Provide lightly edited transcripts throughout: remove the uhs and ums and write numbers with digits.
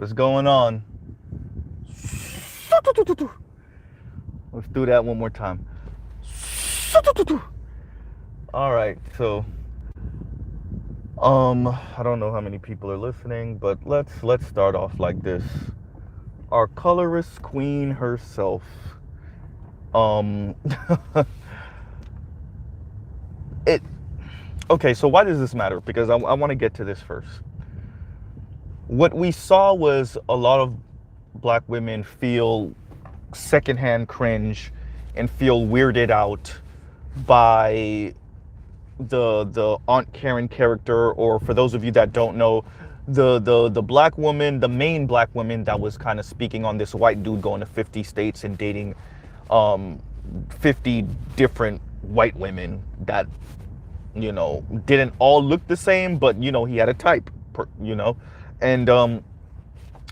What's going on? Let's do that one more time. All right, so I don't know how many people are listening, but let's start off like this. Our colorist queen herself. Um it okay, so why does this matter? Because I want to get to this first. What we saw was a lot of black women feel secondhand cringe and feel weirded out by the Aunt Karen character, or for those of you that don't know, the black woman, the main black woman that was kind of speaking on this white dude going to 50 states and dating 50 different white women that, you know, didn't all look the same, but, you know, he had a type, you know. And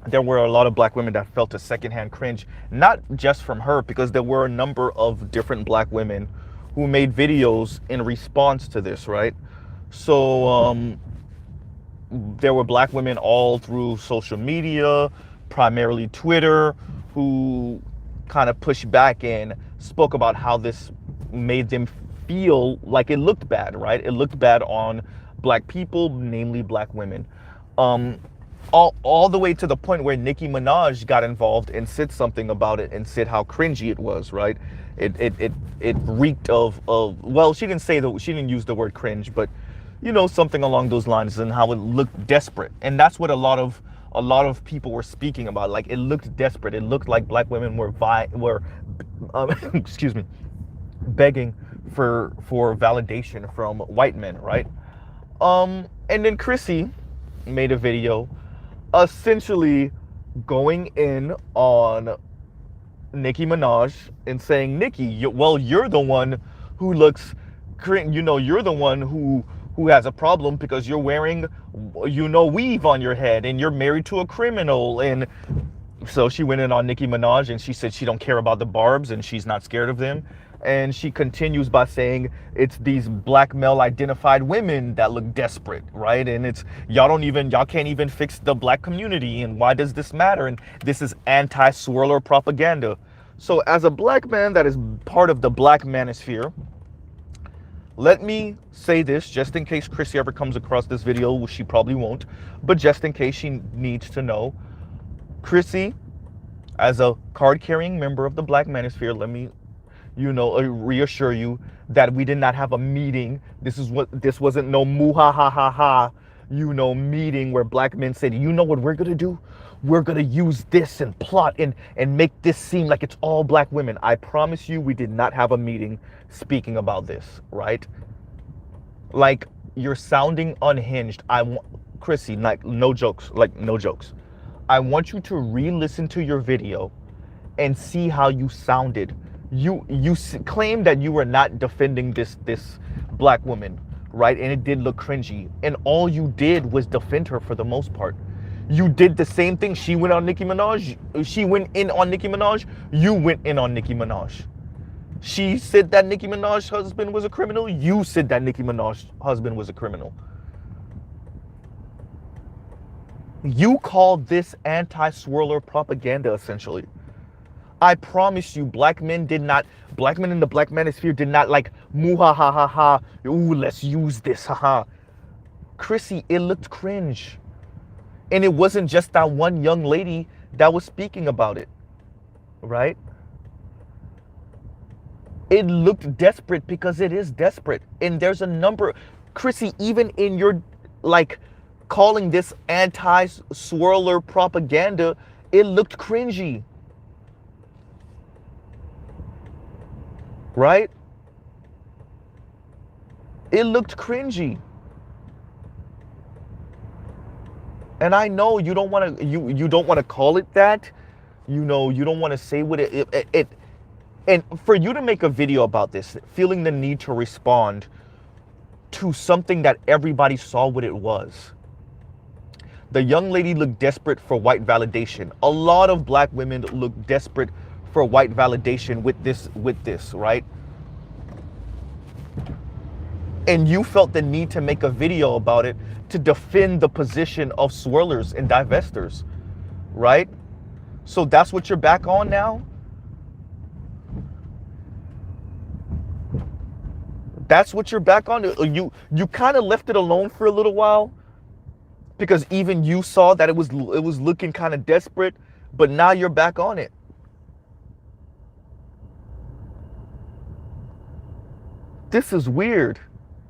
there were a lot of black women that felt a secondhand cringe, not just from her, because there were a number of different black women who made videos in response to this, right? So there were black women all through social media, primarily Twitter, who kind of pushed back and spoke about how this made them feel like it looked bad, right? It looked bad on black people, namely black women. All the way to the point where Nicki Minaj got involved and said something about it and said how cringy it was, right? It reeked of well, she didn't say she didn't use the word cringe, but, you know, something along those lines, and how it looked desperate. And that's what a lot of people were speaking about. Like, it looked desperate. It looked like black women were excuse me, begging for validation from white men, right? And then Chrissy made a video essentially going in on Nicki Minaj and saying, Nicki, you're the one who looks, you know, you're the one who has a problem because you're wearing, you know, weave on your head and you're married to a criminal. And so she went in on Nicki Minaj and she said she don't care about the barbs and she's not scared of them. And she continues by saying it's these black male identified women that look desperate, right? And it's y'all can't even fix the black community, and why does this matter? And this is anti-swirler propaganda. So as a black man that is part of the black manosphere, let me say this just in case Chrissy ever comes across this video, which she probably won't, but just in case she needs to know, Chrissy, as a card-carrying member of the black manosphere, let me, you know, reassure you that we did not have a meeting. This wasn't no moo-ha-ha-ha-ha, you know, meeting where black men said, you know what we're gonna do? We're gonna use this and plot and make this seem like it's all black women. I promise you, we did not have a meeting speaking about this, right? Like, you're sounding unhinged. Chrissy, like, no jokes, I want you to re-listen to your video and see how you sounded. You claim that you were not defending this black woman, right? And it did look cringy. And all you did was defend her for the most part. You did the same thing. She went on Nicki Minaj. She went in on Nicki Minaj. You went in on Nicki Minaj. She said that Nicki Minaj's husband was a criminal. You said that Nicki Minaj's husband was a criminal. You called this anti-swirler propaganda, essentially. I promise you, black men in the black manosphere did not like, moo-ha-ha-ha-ha, ooh, let's use this, haha. Chrissy, it looked cringe. And it wasn't just that one young lady that was speaking about it, right? It looked desperate because it is desperate. And there's a number, Chrissy, even in your, like, calling this anti-swirler propaganda, it looked cringy. Right? It looked cringy. And I know you don't want to you don't want to call it that. You know, you don't want to say what it and for you to make a video about this, feeling the need to respond to something that everybody saw what it was. The young lady looked desperate for white validation. A lot of black women look desperate for white validation with this, right? And you felt the need to make a video about it to defend the position of swirlers and divestors. right? So that's what you're back on now? That's what you're back on? You kind of left it alone for a little while because even you saw that it was looking kind of desperate, but now you're back on it. This is weird.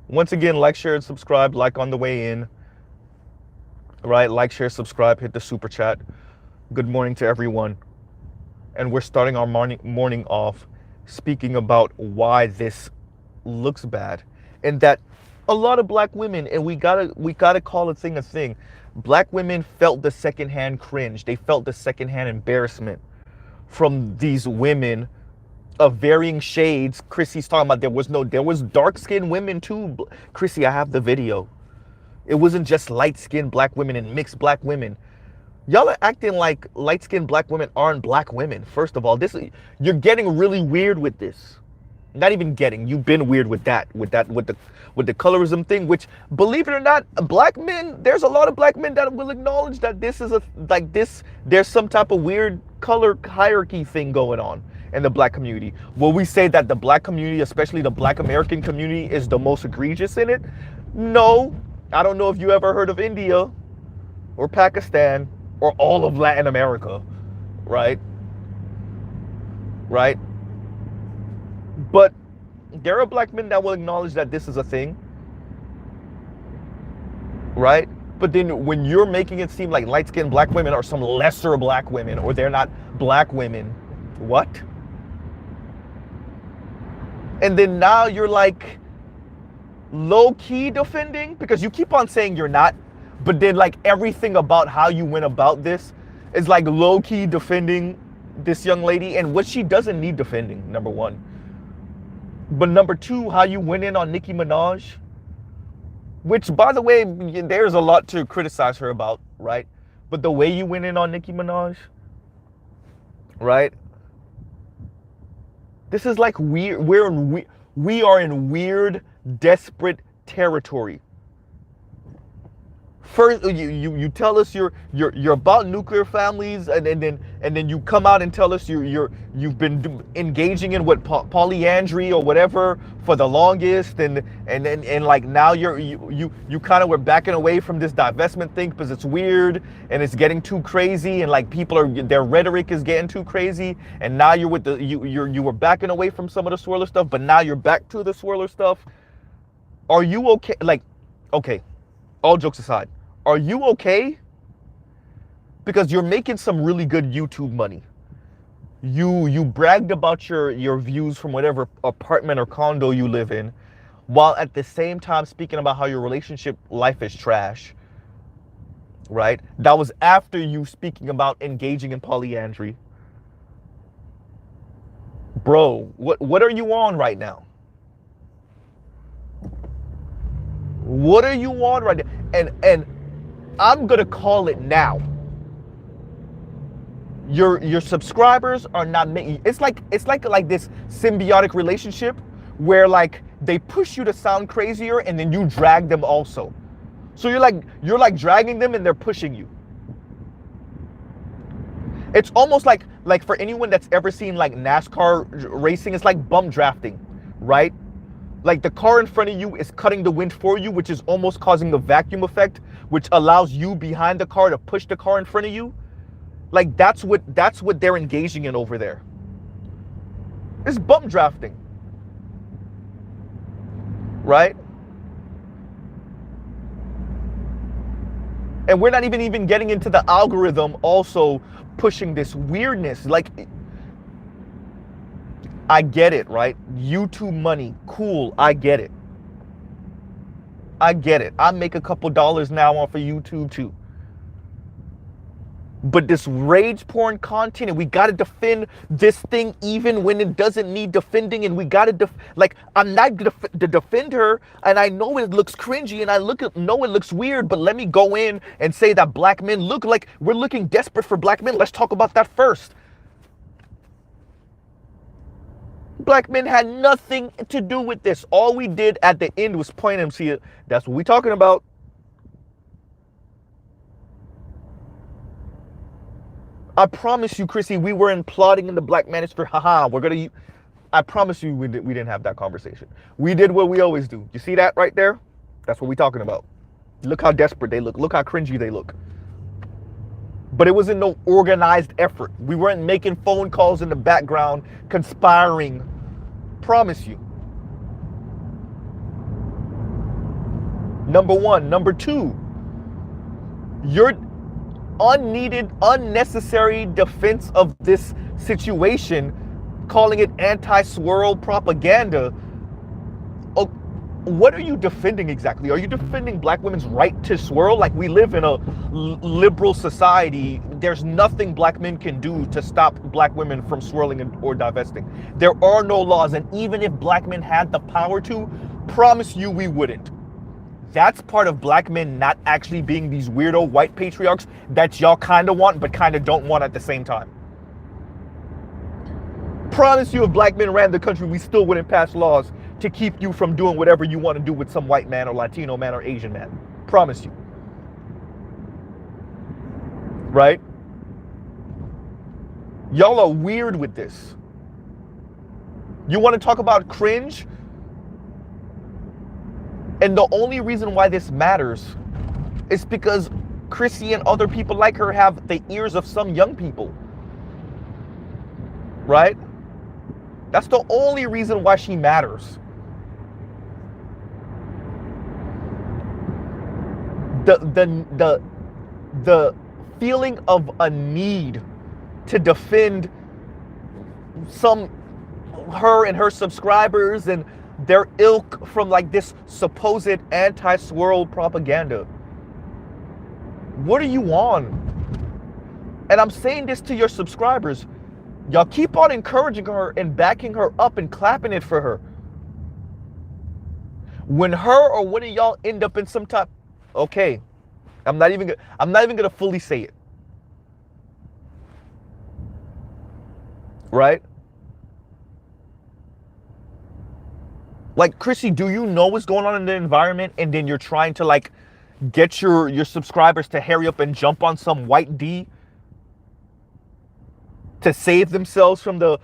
Once again, like, share, and subscribe. Like on the way in. Right? Like, share, subscribe, hit the super chat. Good morning to everyone. And we're starting our morning off speaking about why this looks bad. And that a lot of black women, and we gotta call a thing. Black women felt the secondhand cringe. They felt the secondhand embarrassment from these women of varying shades. Chrissy's talking about there was dark-skinned women too. Chrissy, I have the video. It wasn't just light-skinned black women and mixed black women. Y'all are acting like light-skinned black women aren't black women. First of all, you're getting really weird with this. Not even getting, you've been weird with the colorism thing, which, believe it or not, black men, there's a lot of black men that will acknowledge that there's some type of weird color hierarchy thing going on in the black community. Will we say that the black community, especially the black American community, is the most egregious in it? No. I don't know if you ever heard of India or Pakistan or all of Latin America, right? Right? But there are black men that will acknowledge that this is a thing, right? But then when you're making it seem like light-skinned black women are some lesser black women, or they're not black women, what? And then now you're like low-key defending, because you keep on saying you're not, but then like everything about how you went about this is like low-key defending this young lady, and what she doesn't need defending, number one. But number two, how you went in on Nicki Minaj, which, by the way, there's a lot to criticize her about, right? But the way you went in on Nicki Minaj, right? This is like weird. We are in weird, desperate territory. First, you tell us you're about nuclear families, and then you come out and tell us you've been engaging in what polyandry or whatever for the longest, and like now you kind of were backing away from this divestment thing because it's weird and it's getting too crazy, and like their rhetoric is getting too crazy, and now you're with you were backing away from some of the Swirler stuff, but now you're back to the Swirler stuff. Are you okay? Like, okay, all jokes aside, are you okay? Because you're making some really good YouTube money. You bragged about your views from whatever apartment or condo you live in, while at the same time speaking about how your relationship life is trash, right? That was after you speaking about engaging in polyandry. Bro, what are you on right now? What are you on right now? And I'm gonna call it now. Your subscribers are not making. It's like this symbiotic relationship where like they push you to sound crazier, and then you drag them also. So you're like dragging them, and they're pushing you. It's almost like for anyone that's ever seen like NASCAR racing, it's like bump drafting, right? Like the car in front of you is cutting the wind for you, which is almost causing the vacuum effect, which allows you behind the car to push the car in front of you. Like that's what they're engaging in over there. It's bump drafting, right? And we're not even getting into the algorithm also pushing this weirdness. Like, I get it, right? YouTube money, cool, I get it. I get it. I make a couple dollars now off of YouTube too. But this rage porn content, and we gotta defend this thing even when it doesn't need defending, and we gotta like, I'm not to defend her, and I know it looks cringy, and I know it looks weird, but let me go in and say that black men look like we're looking desperate for black men. Let's talk about that first. Black men had nothing to do with this. All we did at the end was point them, see it. That's what we're talking about. I promise you, Chrissy, we weren't plotting in the Black Manosphere. Haha, we're gonna. I promise you, we didn't have that conversation. We did what we always do. You see that right there? That's what we're talking about. Look how desperate they look. Look how cringy they look. But it wasn't no organized effort. We weren't making phone calls in the background, conspiring. Promise you. Number one. Number two, your unneeded, unnecessary defense of this situation, calling it anti-swirl propaganda. Oh, what are you defending exactly? Are you defending black women's right to swirl? Like, we live in a liberal society. There's nothing black men can do to stop black women from swirling or divesting. There are no laws. And even if black men had the power to, promise you we wouldn't. That's part of black men not actually being these weirdo white patriarchs that y'all kind of want but kind of don't want at the same time. Promise you, if black men ran the country, we still wouldn't pass laws to keep you from doing whatever you want to do with some white man or Latino man or Asian man. Promise you. Right? Y'all are weird with this. You want to talk about cringe? And the only reason why this matters is because Chrissy and other people like her have the ears of some young people. Right? That's the only reason why she matters. The feeling of a need to defend her and her subscribers and their ilk from like this supposed anti-swirl propaganda. What are you on? And I'm saying this to your subscribers. Y'all keep on encouraging her and backing her up and clapping it for her. When her or one of y'all end up in some type, okay, I'm not even gonna fully say it. Right? Like, Chrissy, do you know what's going on in the environment, and then you're trying to like get your subscribers to hurry up and jump on some white D to save themselves from the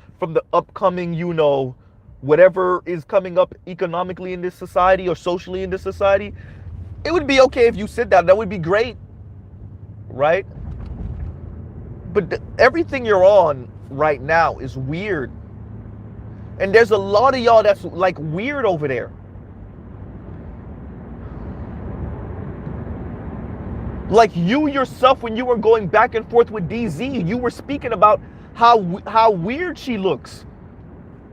upcoming, you know, whatever is coming up economically in this society or socially in this society? It would be okay if you said that. That would be great, right? But everything you're on right now is weird. And there's a lot of y'all that's like weird over there. Like you yourself, when you were going back and forth with DZ, you were speaking about how weird she looks.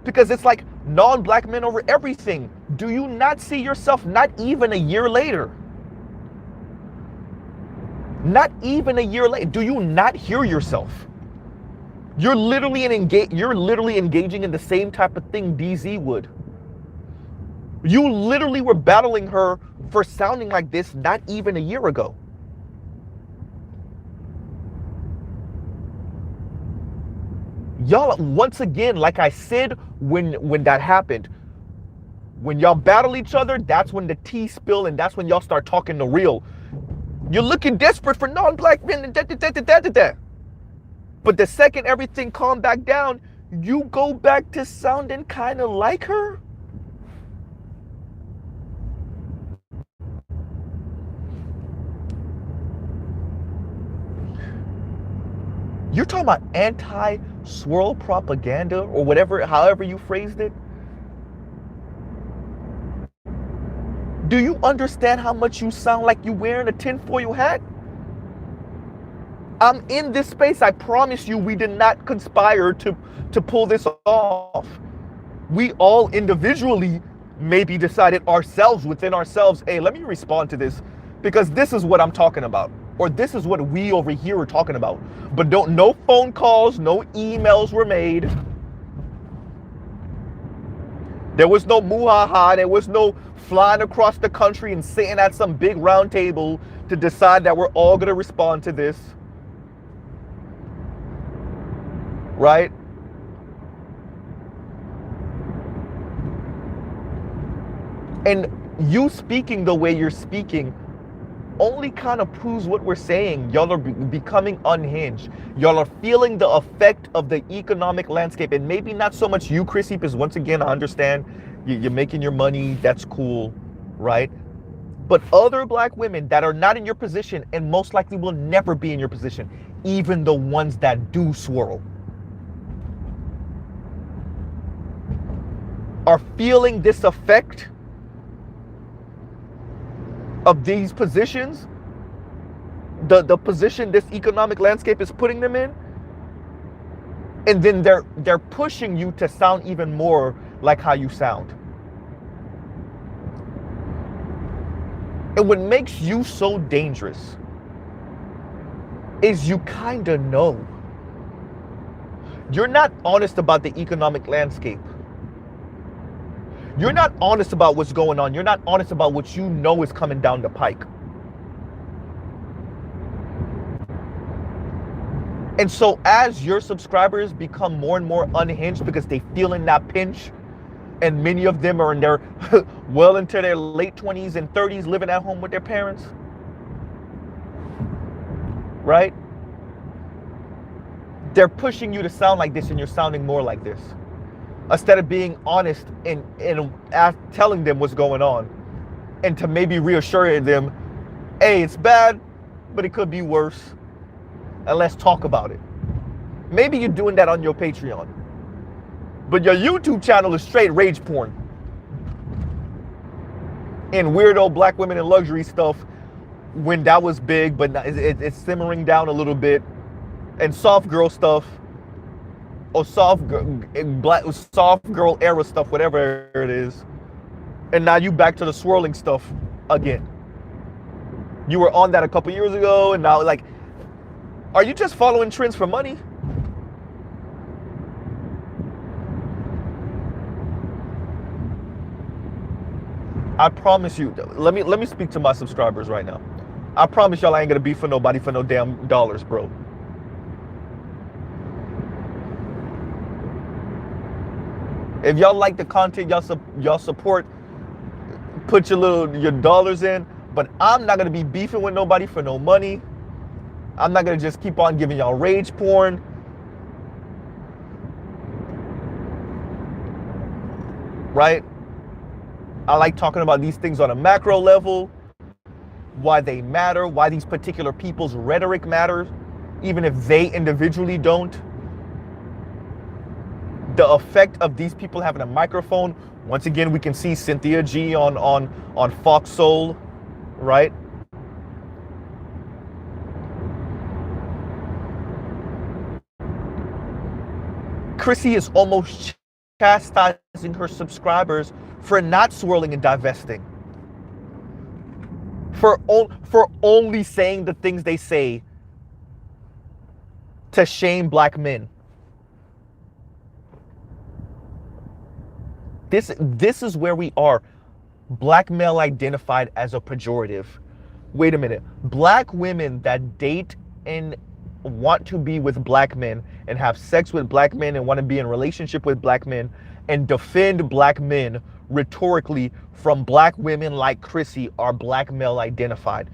Because it's like non-black men over everything. Do you not see yourself not even a year later? Not even a year later. Do you not hear yourself? You're literally engaging in the same type of thing DZ would. You literally were battling her for sounding like this not even a year ago. Y'all, once again, like I said, when that happened, when y'all battle each other, that's when the tea spill and that's when y'all start talking the real. You're looking desperate for non-black men and da. But the second everything calmed back down, you go back to sounding kind of like her? You're talking about anti-swirl propaganda or whatever, however you phrased it? Do you understand how much you sound like you wearing a tinfoil hat? I'm in this space. I promise you we did not conspire to pull this off. We all individually maybe decided ourselves within ourselves, hey, let me respond to this because this is what I'm talking about. Or this is what we over here are talking about. But no phone calls, no emails were made. There was no muhaha. There was no flying across the country and sitting at some big round table to decide that we're all going to respond to this. Right? And you speaking the way you're speaking only kind of proves what we're saying. Y'all are becoming unhinged. Y'all are feeling the effect of the economic landscape. And maybe not so much you, Chrissy, because once again, I understand you're making your money. That's cool, right? But other black women that are not in your position and most likely will never be in your position, even the ones that do swirl, are feeling this effect of these positions, the position this economic landscape is putting them in, and then they're pushing you to sound even more like how you sound. And what makes you so dangerous is you kind of know. You're not honest about the economic landscape. You're not honest about what's going on. You're not honest about what you know is coming down the pike. And so as your subscribers become more and more unhinged because they feel in that pinch, and many of them are in their well into their late 20s and 30s living at home with their parents, right? They're pushing you to sound like this and you're sounding more like this. Instead of being honest and telling them what's going on, and to maybe reassuring them, hey, it's bad, but it could be worse, and let's talk about it. Maybe you're doing that on your Patreon, but your YouTube channel is straight rage porn and weirdo black women in luxury stuff when that was big, but it's simmering down a little bit, and soft girl stuff, or soft girl era stuff, whatever it is. And now you back to the swirling stuff again. You were on that a couple years ago, and now, like, are you just following trends for money? I promise you, let me speak to my subscribers right now. I promise y'all I ain't gonna be for nobody for no damn dollars, bro. If y'all like the content, y'all support, put your dollars in, but I'm not gonna be beefing with nobody for no money. I'm not gonna just keep on giving y'all rage porn. Right? I like talking about these things on a macro level, why they matter, why these particular people's rhetoric matters, even if they individually don't. The effect of these people having a microphone. Once again, we can see Cynthia G on Fox Soul, right? Chrissy is almost chastising her subscribers for not swirling and divesting, for only saying the things they say to shame black men. This is where we are. Black male identified as a pejorative. Wait a minute. Black women that date and want to be with black men and have sex with black men and want to be in relationship with black men and defend black men rhetorically from black women like Chrissy are black male identified.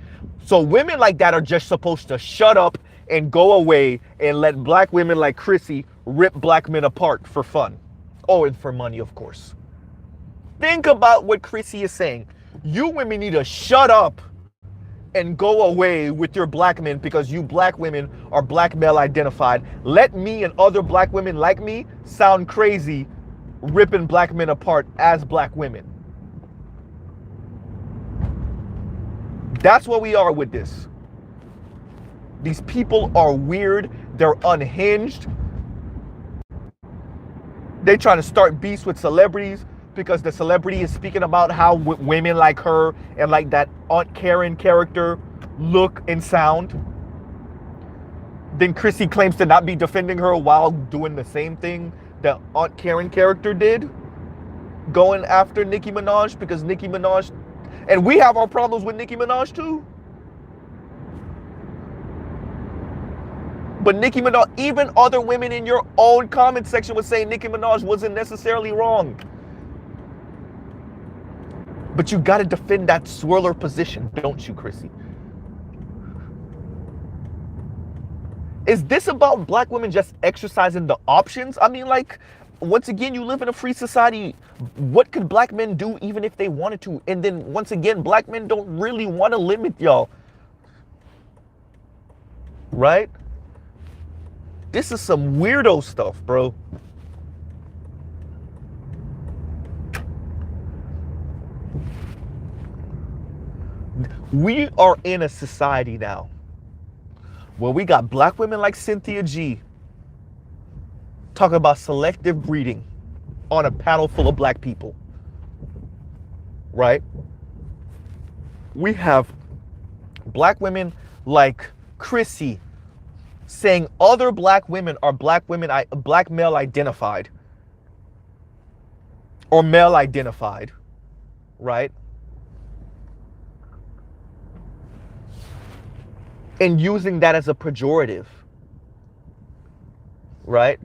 So women like that are just supposed to shut up and go away and let black women like Chrissy rip black men apart for fun. Oh, and for money, of course. Think about what Chrissy is saying. You women need to shut up and go away with your black men because you black women are black male identified. Let me and other black women like me sound crazy ripping black men apart as black women. That's what we are with this. These people are weird. They're unhinged. They trying to start beefs with celebrities because the celebrity is speaking about how women like her and like that Aunt Karen character look and sound. Then Chrissy claims to not be defending her while doing the same thing that Aunt Karen character did, going after Nicki Minaj because Nicki Minaj, and we have our problems with Nicki Minaj too. But Nicki Minaj, even other women in your own comment section would say Nicki Minaj wasn't necessarily wrong. But you got to defend that swirler position, don't you, Chrissy? Is this about black women just exercising the options? I mean, like, once again, you live in a free society. What could black men do even if they wanted to? And then once again, black men don't really want to limit y'all. Right? This is some weirdo stuff, bro. We are in a society now where we got black women like Cynthia G talking about selective breeding on a panel full of black people, right? We have black women like Chrissy saying other black women are black male identified or male identified, right? And using that as a pejorative, right?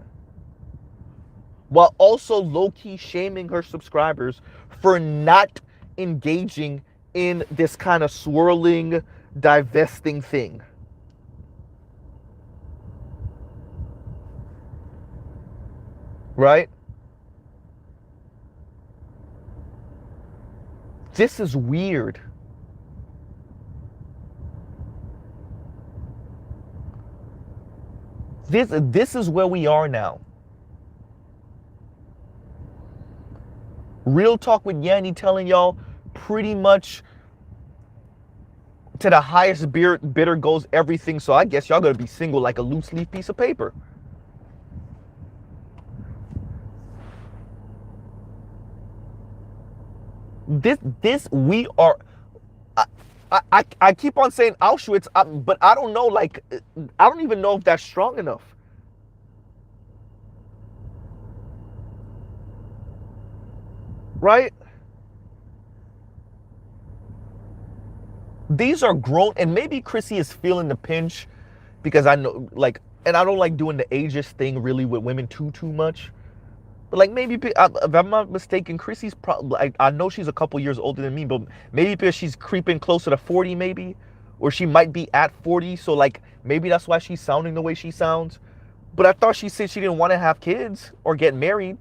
While also low-key shaming her subscribers for not engaging in this kind of swirling, divesting thing. Right? This is weird. This is where we are now. Real talk with Yanni telling y'all pretty much to the highest bidder goes everything. So I guess y'all gonna be single like a loose leaf piece of paper. We are. I keep on saying Auschwitz, but I don't know. Like, I don't even know if that's strong enough. Right? These are grown, and maybe Chrissy is feeling the pinch because I know, like, and I don't like doing the ageist thing really with women too much. But like maybe, if I'm not mistaken, Chrissy's probably, I know she's a couple years older than me, but maybe because she's creeping closer to 40 maybe, or she might be at 40. So like maybe that's why she's sounding the way she sounds. But I thought she said she didn't want to have kids or get married.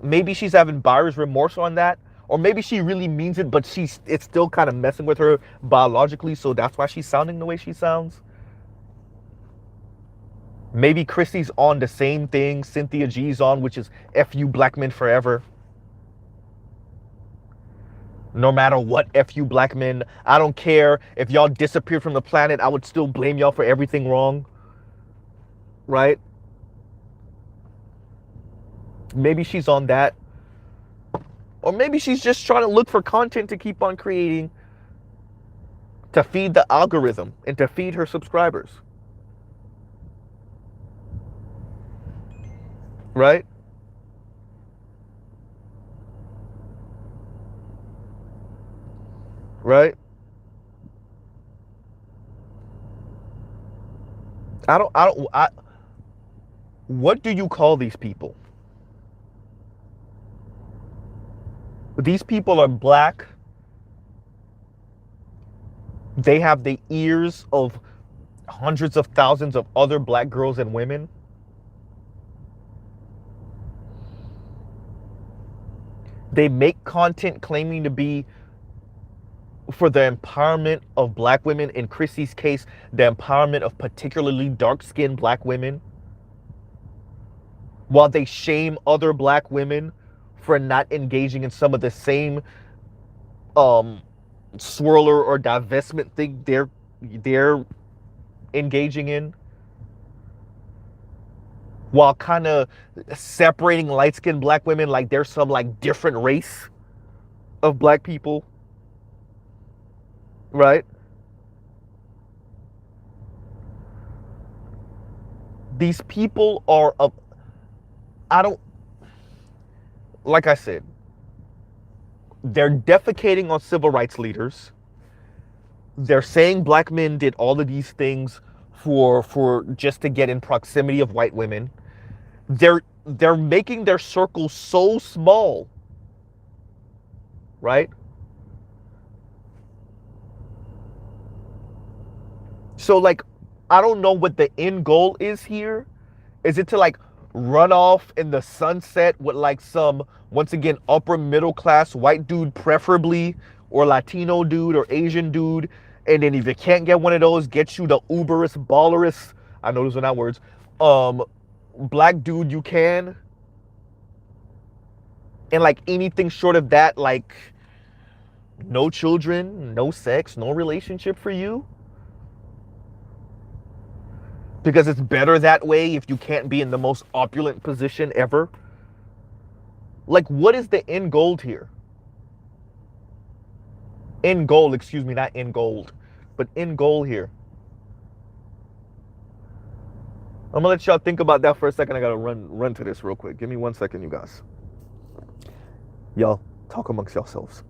Maybe she's having buyer's remorse on that. Or maybe she really means it, but it's still kind of messing with her biologically. So that's why she's sounding the way she sounds. Maybe Chrissy's on the same thing Cynthia G's on, which is F you black men forever. No matter what, F you black men. I don't care if y'all disappeared from the planet. I would still blame y'all for everything wrong. Right? Maybe she's on that. Or maybe she's just trying to look for content to keep on creating to feed the algorithm and to feed her subscribers. Right? Right? What do you call these people? These people are black. They have the ears of hundreds of thousands of other black girls and women. They make content claiming to be for the empowerment of black women. In Chrissy's case, the empowerment of particularly dark-skinned black women. While they shame other black women for not engaging in some of the same swirler or divestment thing they're engaging in. While kind of separating light-skinned black women like there's some like different race of black people. Right? These people are like I said, they're defecating on civil rights leaders. They're saying black men did all of these things for just to get in proximity of white women. They're making their circle so small, right? So like, I don't know what the end goal is here. Is it to like run off in the sunset with like some, once again, upper middle class white dude preferably, or Latino dude or Asian dude, and then if you can't get one of those, get you the uberest, ballerist, I know those are not words, black dude you can, and like anything short of that, like no children, no sex, no relationship for you? Because it's better that way if you can't be in the most opulent position ever? Like, what is the end goal here? End goal, excuse me, not end gold, but end goal here. I'm gonna let y'all think about that for a second. I gotta run to this real quick. Give me 1 second, you guys. Y'all, talk amongst yourselves.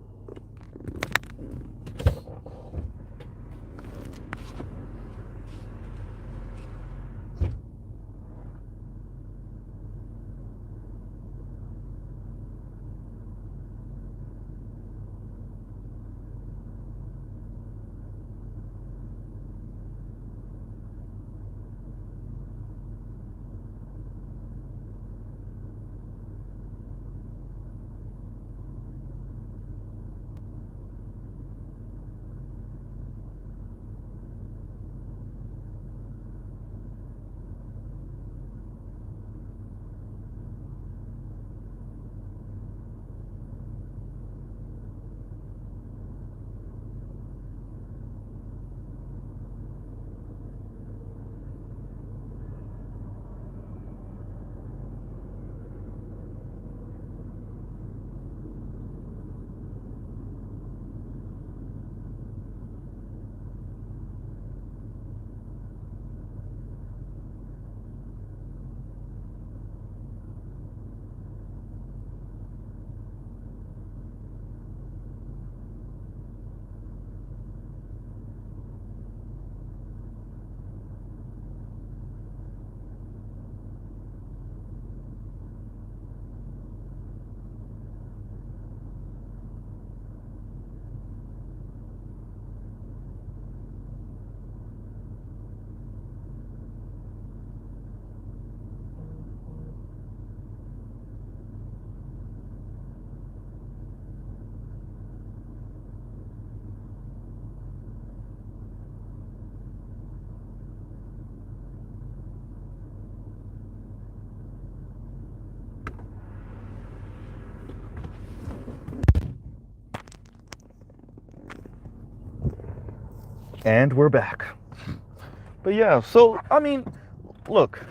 And we're back. But yeah, so, I mean, look,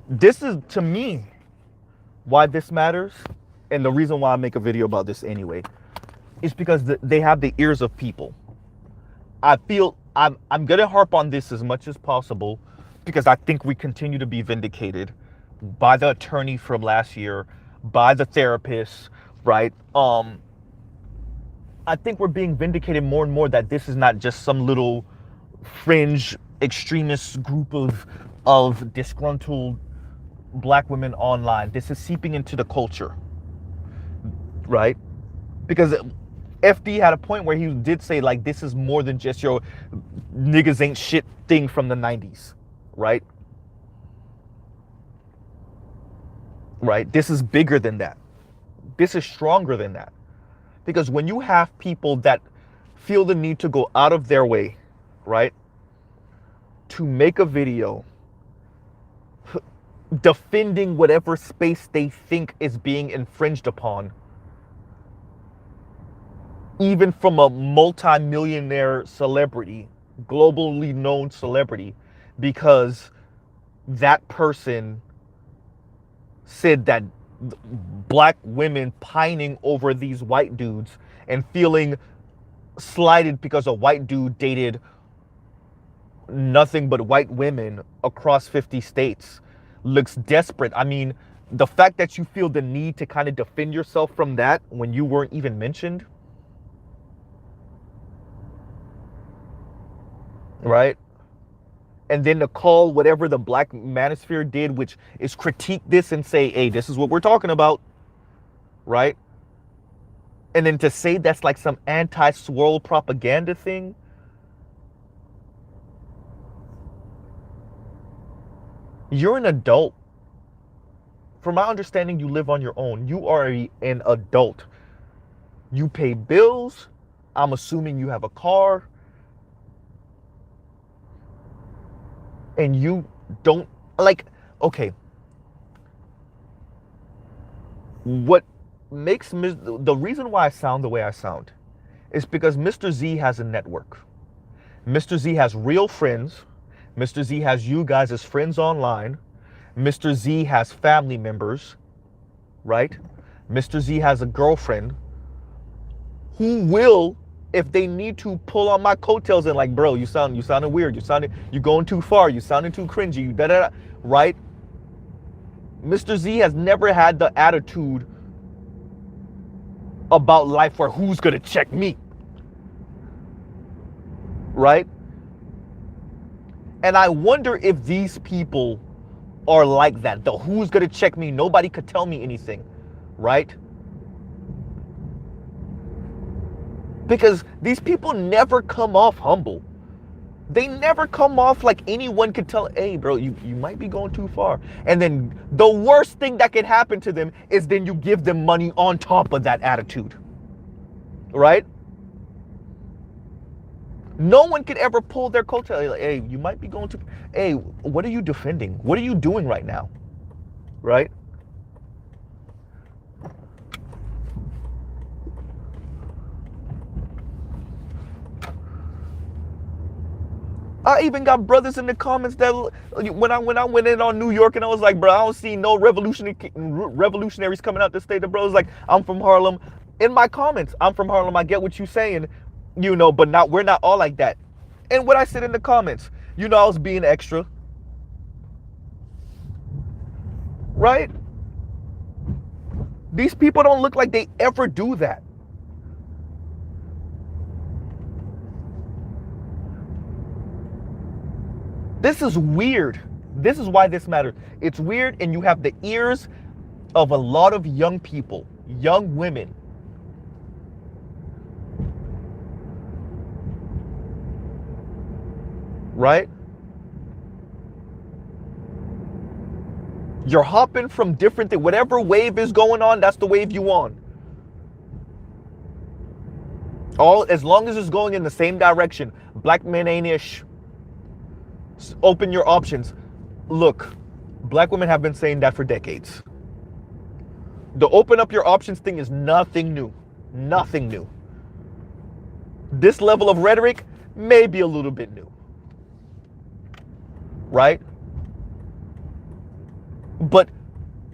this is, to me, why this matters, and the reason why I make a video about this anyway, is because they have the ears of people. I feel I'm going to harp on this as much as possible because I think we continue to be vindicated by the attorney from last year, by the therapist, right? I think we're being vindicated more and more that this is not just some little fringe extremist group of disgruntled black women online. This is seeping into the culture, right? Because FD had a point where he did say, like, this is more than just your niggas ain't shit thing from the 90s, right? Right? This is bigger than that. This is stronger than that. Because when you have people that feel the need to go out of their way, right, to make a video defending whatever space they think is being infringed upon, even from a multi-millionaire celebrity, globally known celebrity, because that person said that black women pining over these white dudes and feeling slighted because a white dude dated nothing but white women across 50 states looks desperate. I mean, the fact that you feel the need to kind of defend yourself from that when you weren't even mentioned, right? And then to call whatever the Black Manosphere did, which is critique this and say, hey, this is what we're talking about, right? And then to say that's like some anti-swirl propaganda thing, You're an adult. From my understanding, you live on your own. You are an adult. You pay bills. I'm assuming you have a car. And you don't, like, okay. What makes the reason why I sound the way I sound is because Mr. Z has a network. Mr. Z has real friends. Mr. Z has you guys as friends online. Mr. Z has family members, right? Mr. Z has a girlfriend who will, if they need to, pull on my coattails and like, bro, you sounded weird. You're going too far. You sounding too cringy. You da da da, right? Mr. Z has never had the attitude about life where who's gonna check me, right? And I wonder if these people are like that. The who's gonna check me, nobody could tell me anything, right? Because these people never come off humble. They never come off like anyone could tell, hey, bro, you might be going too far. And then the worst thing that can happen to them is then you give them money on top of that attitude, right? No one could ever pull their coattail. Like, hey, you might be going too, hey, what are you defending? What are you doing right now, right? I even got brothers in the comments that when I went in on New York and I was like, bro, I don't see no revolutionaries coming out the state. The bro's like, I'm from Harlem. In my comments, I'm from Harlem. I get what you're saying, but we're not all like that. And what I said in the comments, I was being extra, right? These people don't look like they ever do that. This is weird. This is why this matters. It's weird, and you have the ears of a lot of young people, young women. Right? You're hopping from different things. Whatever wave is going on, that's the wave you on. As long as it's going in the same direction. Black men ain't ish. Open your options. Look, black women have been saying that for decades. The open up your options thing is nothing new. Nothing new. This level of rhetoric may be a little bit new. Right? But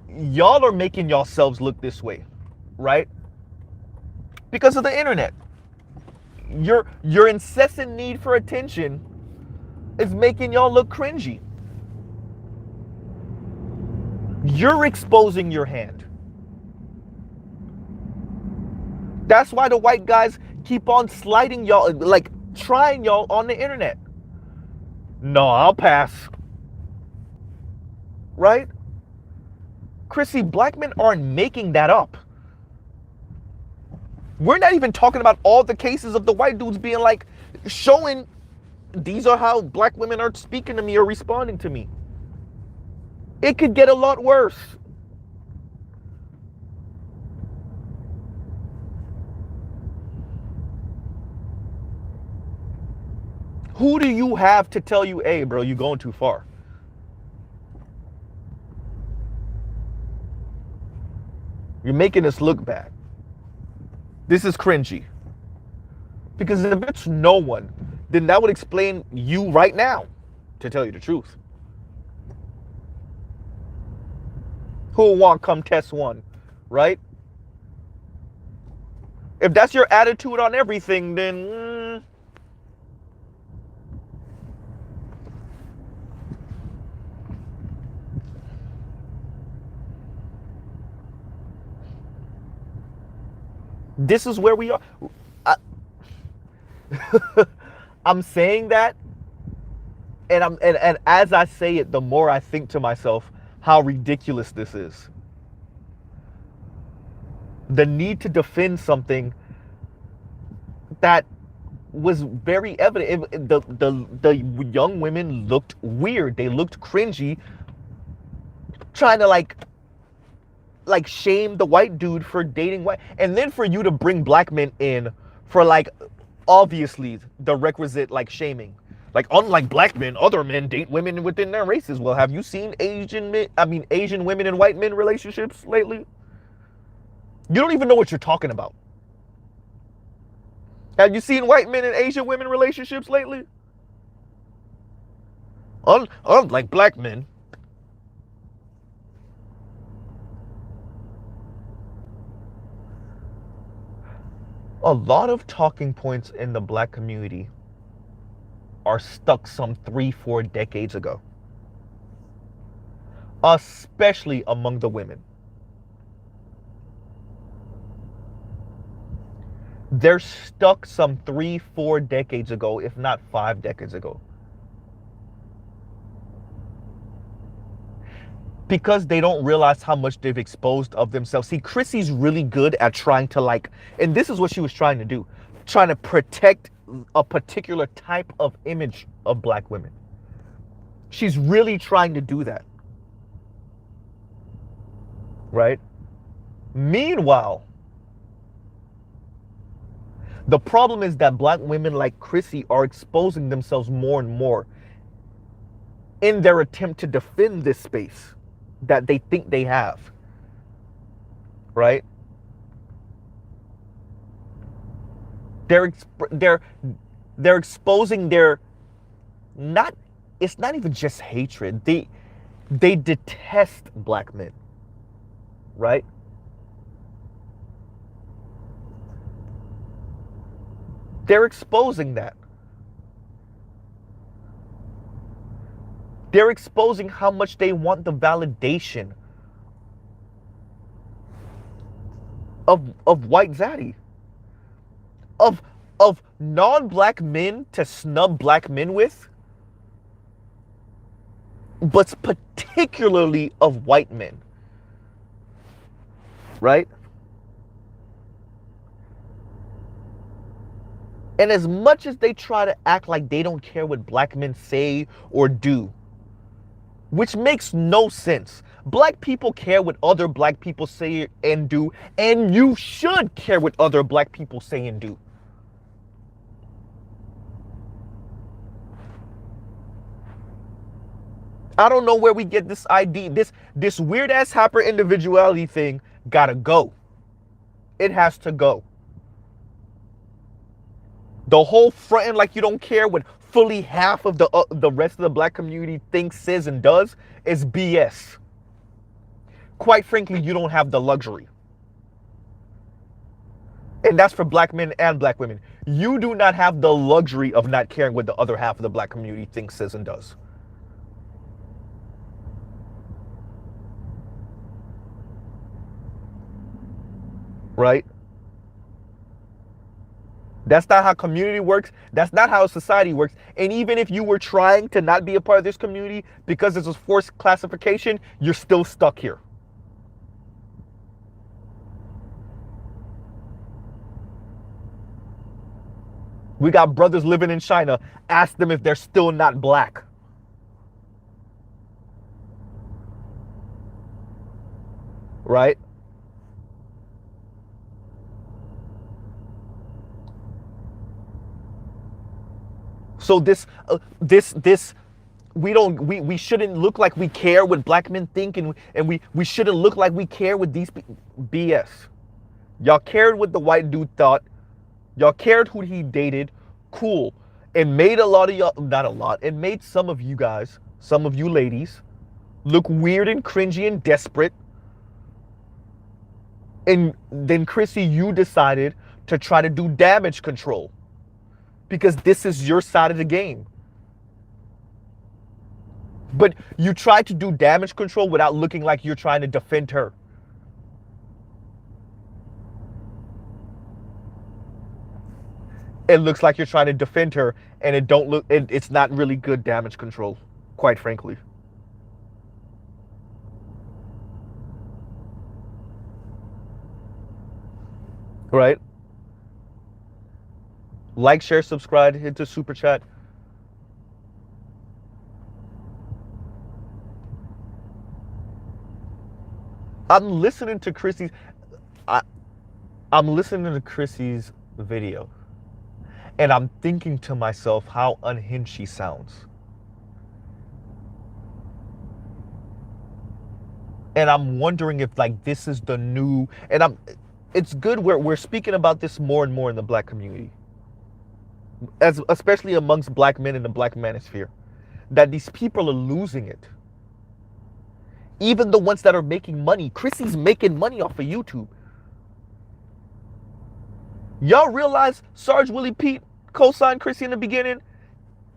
y'all are making yourselves look this way, right? Because of the internet. Your incessant need for attention is making y'all look cringy. You're exposing your hand. That's why the white guys keep on sliding y'all, like trying y'all on the internet. No, I'll pass. Right? Chrissy, black men aren't making that up. We're not even talking about all the cases of the white dudes being like, showing these are how black women are speaking to me or responding to me. It could get a lot worse. Who do you have to tell you, hey, bro, you're going too far? You're making us look bad. This is cringy. Because if it's no one, then that would explain you right now, to tell you the truth. Who want come test one, right? If that's your attitude on everything, then this is where we are. I'm saying that, and as I say it, the more I think to myself how ridiculous this is. The need to defend something that was very evident. The young women looked weird. They looked cringy trying to like shame the white dude for dating white, and then for you to bring black men in for like obviously the requisite like shaming. Like, unlike black men, other men date women within their races. Well, have you seen Asian women and white men relationships lately? You don't even know what you're talking about. Have you seen white men and Asian women relationships lately? Unlike black men. A lot of talking points in the black community are stuck some 3-4 decades ago, especially among the women. They're stuck some 3-4 decades ago, if not 5 decades ago. Because they don't realize how much they've exposed of themselves. See, Chrissy's really good at trying to like, and this is what she was trying to do, trying to protect a particular type of image of black women. She's really trying to do that. Right? Meanwhile, the problem is that black women like Chrissy are exposing themselves more and more in their attempt to defend this space that they think they have. Right? They're exposing their it's not even just hatred. They detest black men. Right? They're exposing that. They're exposing how much they want the validation of white zaddy. Of non-black men to snub black men with, but particularly of white men. Right? And as much as they try to act like they don't care what black men say or do, which makes no sense. Black people care what other black people say and do, and you should care what other black people say and do. I don't know where we get this idea. This weird ass hyper individuality thing gotta go. It has to go. The whole fronting like you don't care what fully half of the rest of the black community thinks, says, and does is BS. Quite frankly, you don't have the luxury. And that's for black men and black women. You do not have the luxury of not caring what the other half of the black community thinks, says, and does. Right? That's not how community works. That's not how society works. And even if you were trying to not be a part of this community because it's a forced classification, you're still stuck here. We got brothers living in China. Ask them if they're still not black. Right? So we shouldn't look like we care what black men think, and we shouldn't look like we care what these BS. Y'all cared what the white dude thought. Y'all cared who he dated. Cool. It made a lot of y'all, not a lot, it made some of you guys, some of you ladies, look weird and cringy and desperate. And then Chrissy, you decided to try to do damage control. Because this is your side of the game. But you try to do damage control without looking like you're trying to defend her. It looks like you're trying to defend her, and it's not really good damage control, quite frankly. Right? Like, share, subscribe, hit the super chat. I'm listening to Chrissy's. I'm listening to Chrissy's video, and I'm thinking to myself how unhinged she sounds. And I'm wondering if like this is the new, and it's good we're speaking about this more and more in the black community, especially amongst black men in the black manosphere, that these people are losing it. Even the ones that are making money. Chrissy's making money off of YouTube. Y'all realize Sarge Willie Pete co-signed Chrissy in the beginning,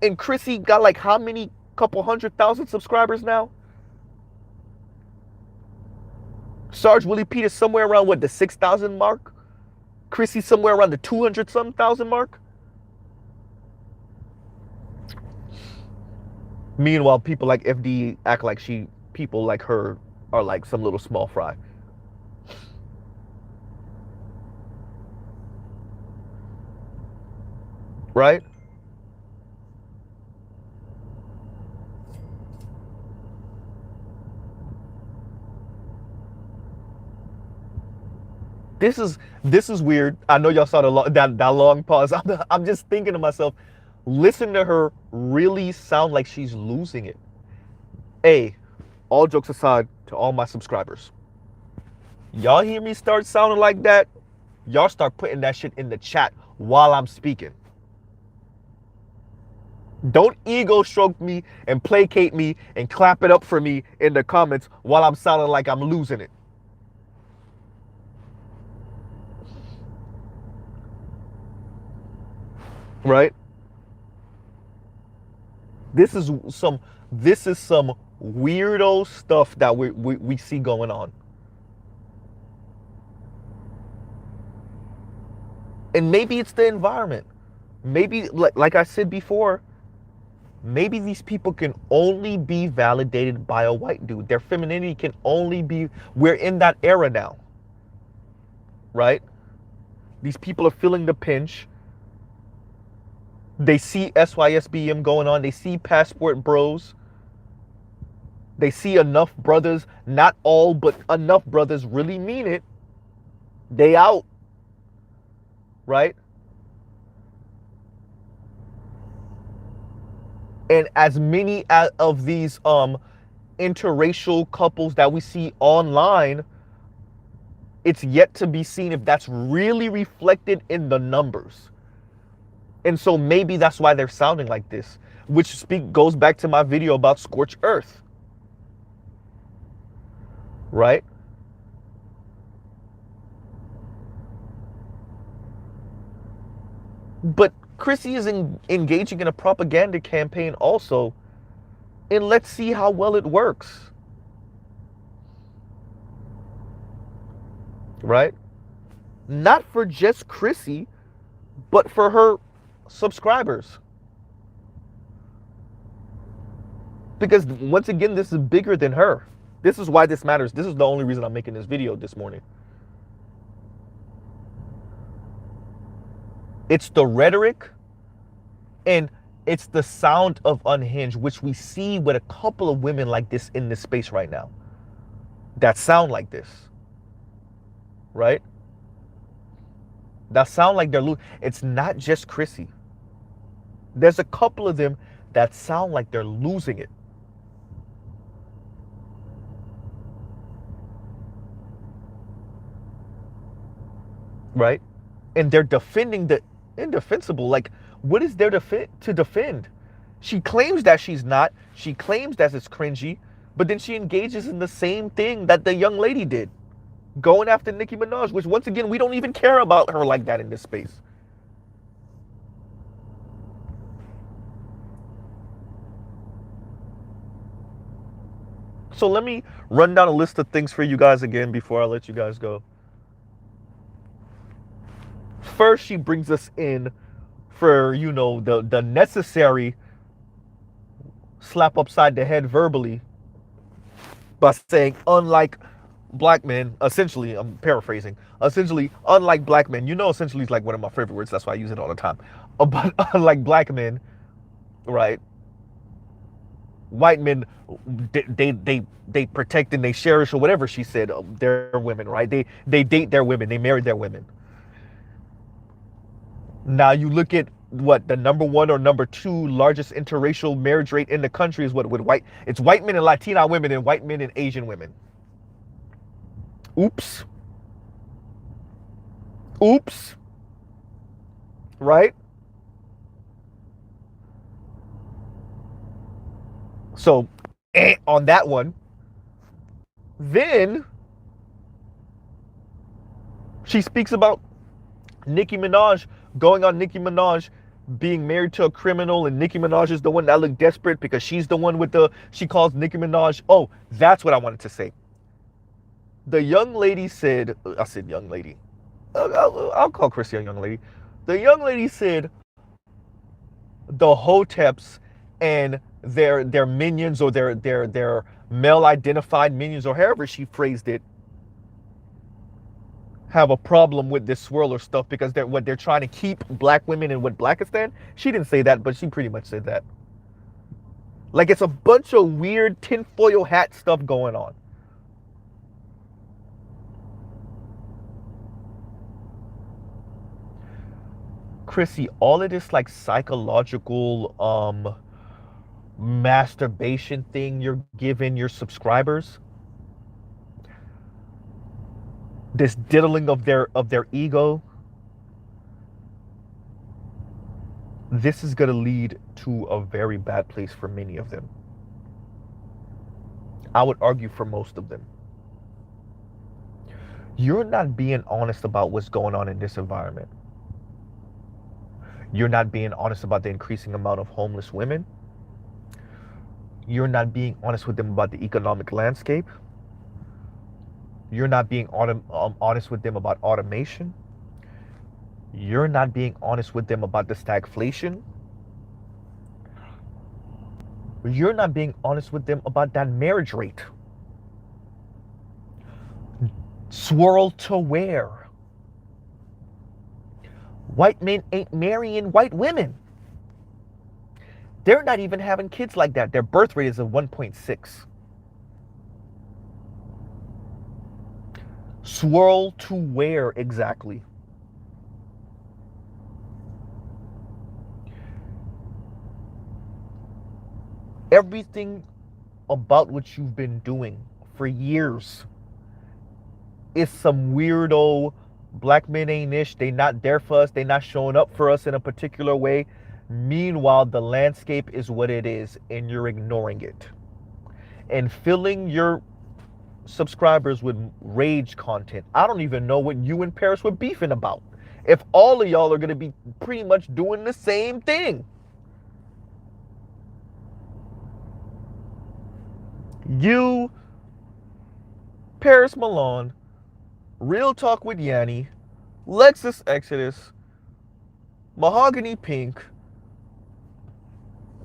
and Chrissy got like how many, couple 100,000 subscribers now? Sarge Willie Pete is somewhere around what, the 6,000 mark? Chrissy somewhere around the 200-some thousand mark. Meanwhile, people like FD act like people like her are like some little small fry. Right? This is weird. I know y'all saw that long pause. I'm just thinking to myself, listen to her really sound like she's losing it. All jokes aside, to all my subscribers, y'all hear me start sounding like that? Y'all start putting that shit in the chat while I'm speaking. Don't ego stroke me and placate me and clap it up for me in the comments while I'm sounding like I'm losing it. Right? This is some weirdo stuff that we see going on. And maybe it's the environment. Maybe, like I said before, maybe these people can only be validated by a white dude. Their femininity can only be, we're in that era now. Right? These people are feeling the pinch. They see SYSBM going on. They see Passport Bros. They see enough brothers, not all, but enough brothers really mean it. They out. Right? And as many of these interracial couples that we see online, it's yet to be seen if that's really reflected in the numbers. And so maybe that's why they're sounding like this, which goes back to my video about scorched earth. Right? But Chrissy is engaging in a propaganda campaign also, and let's see how well it works. Right? Not for just Chrissy, but for her subscribers. Because once again, this is bigger than her. This is why this matters. This is the only reason I'm making this video this morning. It's the rhetoric and it's the sound of unhinged, which we see with a couple of women like this in this space right now that sound like this. Right? That sound like they're losing. It's not just Chrissy. There's a couple of them that sound like they're losing it. Right? And they're defending the indefensible. Like, what is there to defend? She claims that she's not. She claims that it's cringy, but then she engages in the same thing that the young lady did, going after Nicki Minaj, which once again, we don't even care about her like that in this space. So let me run down a list of things for you guys again before I let you guys go. First, she brings us in for, you know, the necessary slap upside the head verbally by saying, unlike black men, essentially, I'm paraphrasing, essentially, unlike black men, you know, essentially is like one of my favorite words, that's why I use it all the time. But unlike black men, right, white men, they protect and they cherish or whatever she said, their women, right? They date their women, they marry their women. Now you look at what the number one or number two largest interracial marriage rate in the country is, what, with white, it's white men and Latina women and white men and Asian women. Oops. Oops. Right? So, on that one, then she speaks about Nicki Minaj, going on Nicki Minaj being married to a criminal, and Nicki Minaj is the one that looked desperate because she's the one with the, she calls Nicki Minaj, oh, that's what I wanted to say. The young lady said, I said young lady, I'll call Chrissy a young lady. The young lady said the Hoteps and their minions, or their male identified minions, or however she phrased it, have a problem with this swirler stuff because they're trying to keep black women in what Blackistan. She didn't say that, but she pretty much said that. Like, it's a bunch of weird tinfoil hat stuff going on. Chrissy, all of this like psychological masturbation thing you're giving your subscribers, this diddling of their ego, this is going to lead to a very bad place for many of them. I would argue for most of them. You're not being honest about what's going on in this environment. You're not being honest about the increasing amount of homeless women. You're not being honest with them about the economic landscape. You're not being honest with them about automation. You're not being honest with them about the stagflation. You're not being honest with them about that marriage rate. Swirl to where? White men ain't marrying white women. They're not even having kids like that. Their birth rate is a 1.6. Swirl to where exactly? Everything about what you've been doing for years is some weirdo, black men ain't ish, they not there for us, they not showing up for us in a particular way. Meanwhile, the landscape is what it is, and you're ignoring it. And filling your subscribers with rage content. I don't even know what you and Paris were beefing about, if all of y'all are going to be pretty much doing the same thing. You, Paris Malone, Real Talk with Yanni, Lexus Exodus, Mahogany Pink.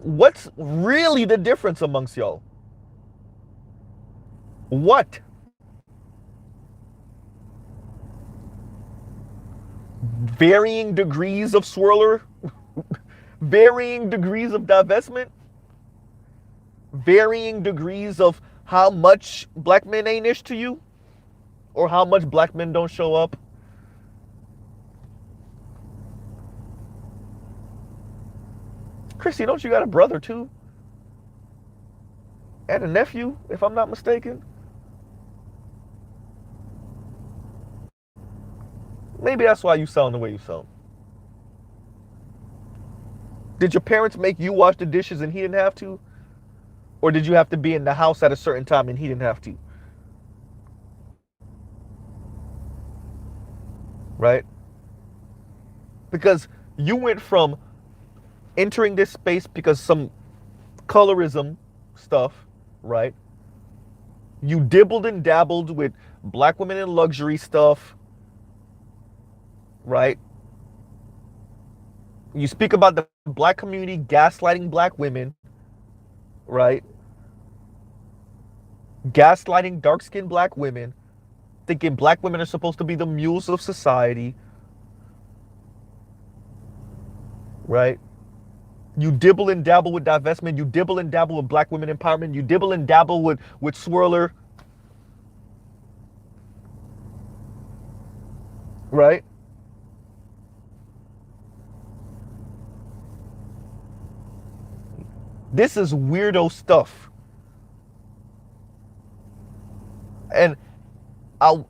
What's really the difference amongst y'all? What? Varying degrees of swirler? Varying degrees of divestment? Varying degrees of how much black men ain't ish to you? Or how much black men don't show up? Chrissy, don't you got a brother too? And a nephew, if I'm not mistaken? Maybe that's why you sound the way you sound. Did your parents make you wash the dishes and he didn't have to? Or did you have to be in the house at a certain time and he didn't have to? Right? Because you went from entering this space because some colorism stuff, right? You dibbled and dabbled with black women and luxury stuff, right? You speak about the black community gaslighting black women, right? Gaslighting dark-skinned black women, thinking black women are supposed to be the mules of society, right? You dibble and dabble with divestment. You dibble and dabble with black women empowerment. You dibble and dabble with Swirler. Right? This is weirdo stuff. And I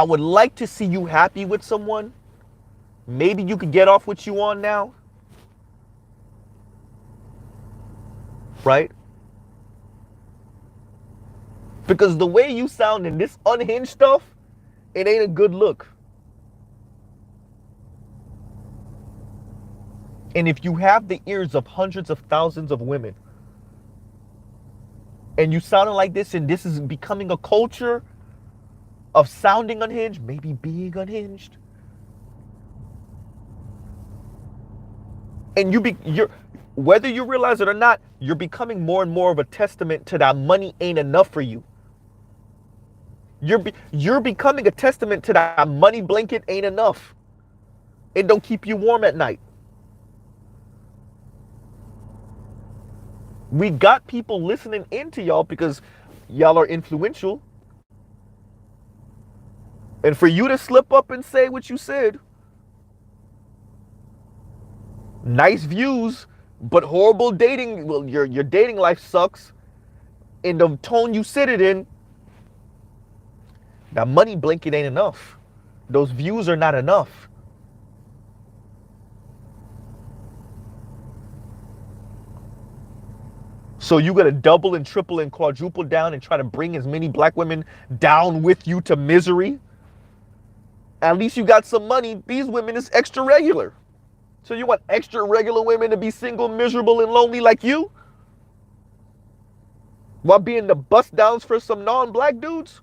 would like to see you happy with someone. Maybe you could get off what you on now. Right? Because the way you sound in this unhinged stuff, it ain't a good look. And if you have the ears of hundreds of thousands of women, and you sounding like this, and this is becoming a culture of sounding unhinged, maybe being unhinged, and you're whether you realize it or not, you're becoming more and more of a testament to that money ain't enough for you. You're becoming a testament to that money blanket ain't enough. It don't keep you warm at night. We got people listening into y'all because y'all are influential. And for you to slip up and say what you said, nice views, but horrible dating. Well, your dating life sucks. In the tone you said it in, that money blanket ain't enough. Those views are not enough. So you gotta double and triple and quadruple down and try to bring as many black women down with you to misery. At least you got some money. These women is extra regular. So you want extra regular women to be single, miserable, and lonely like you? While being the bust downs for some non-black dudes?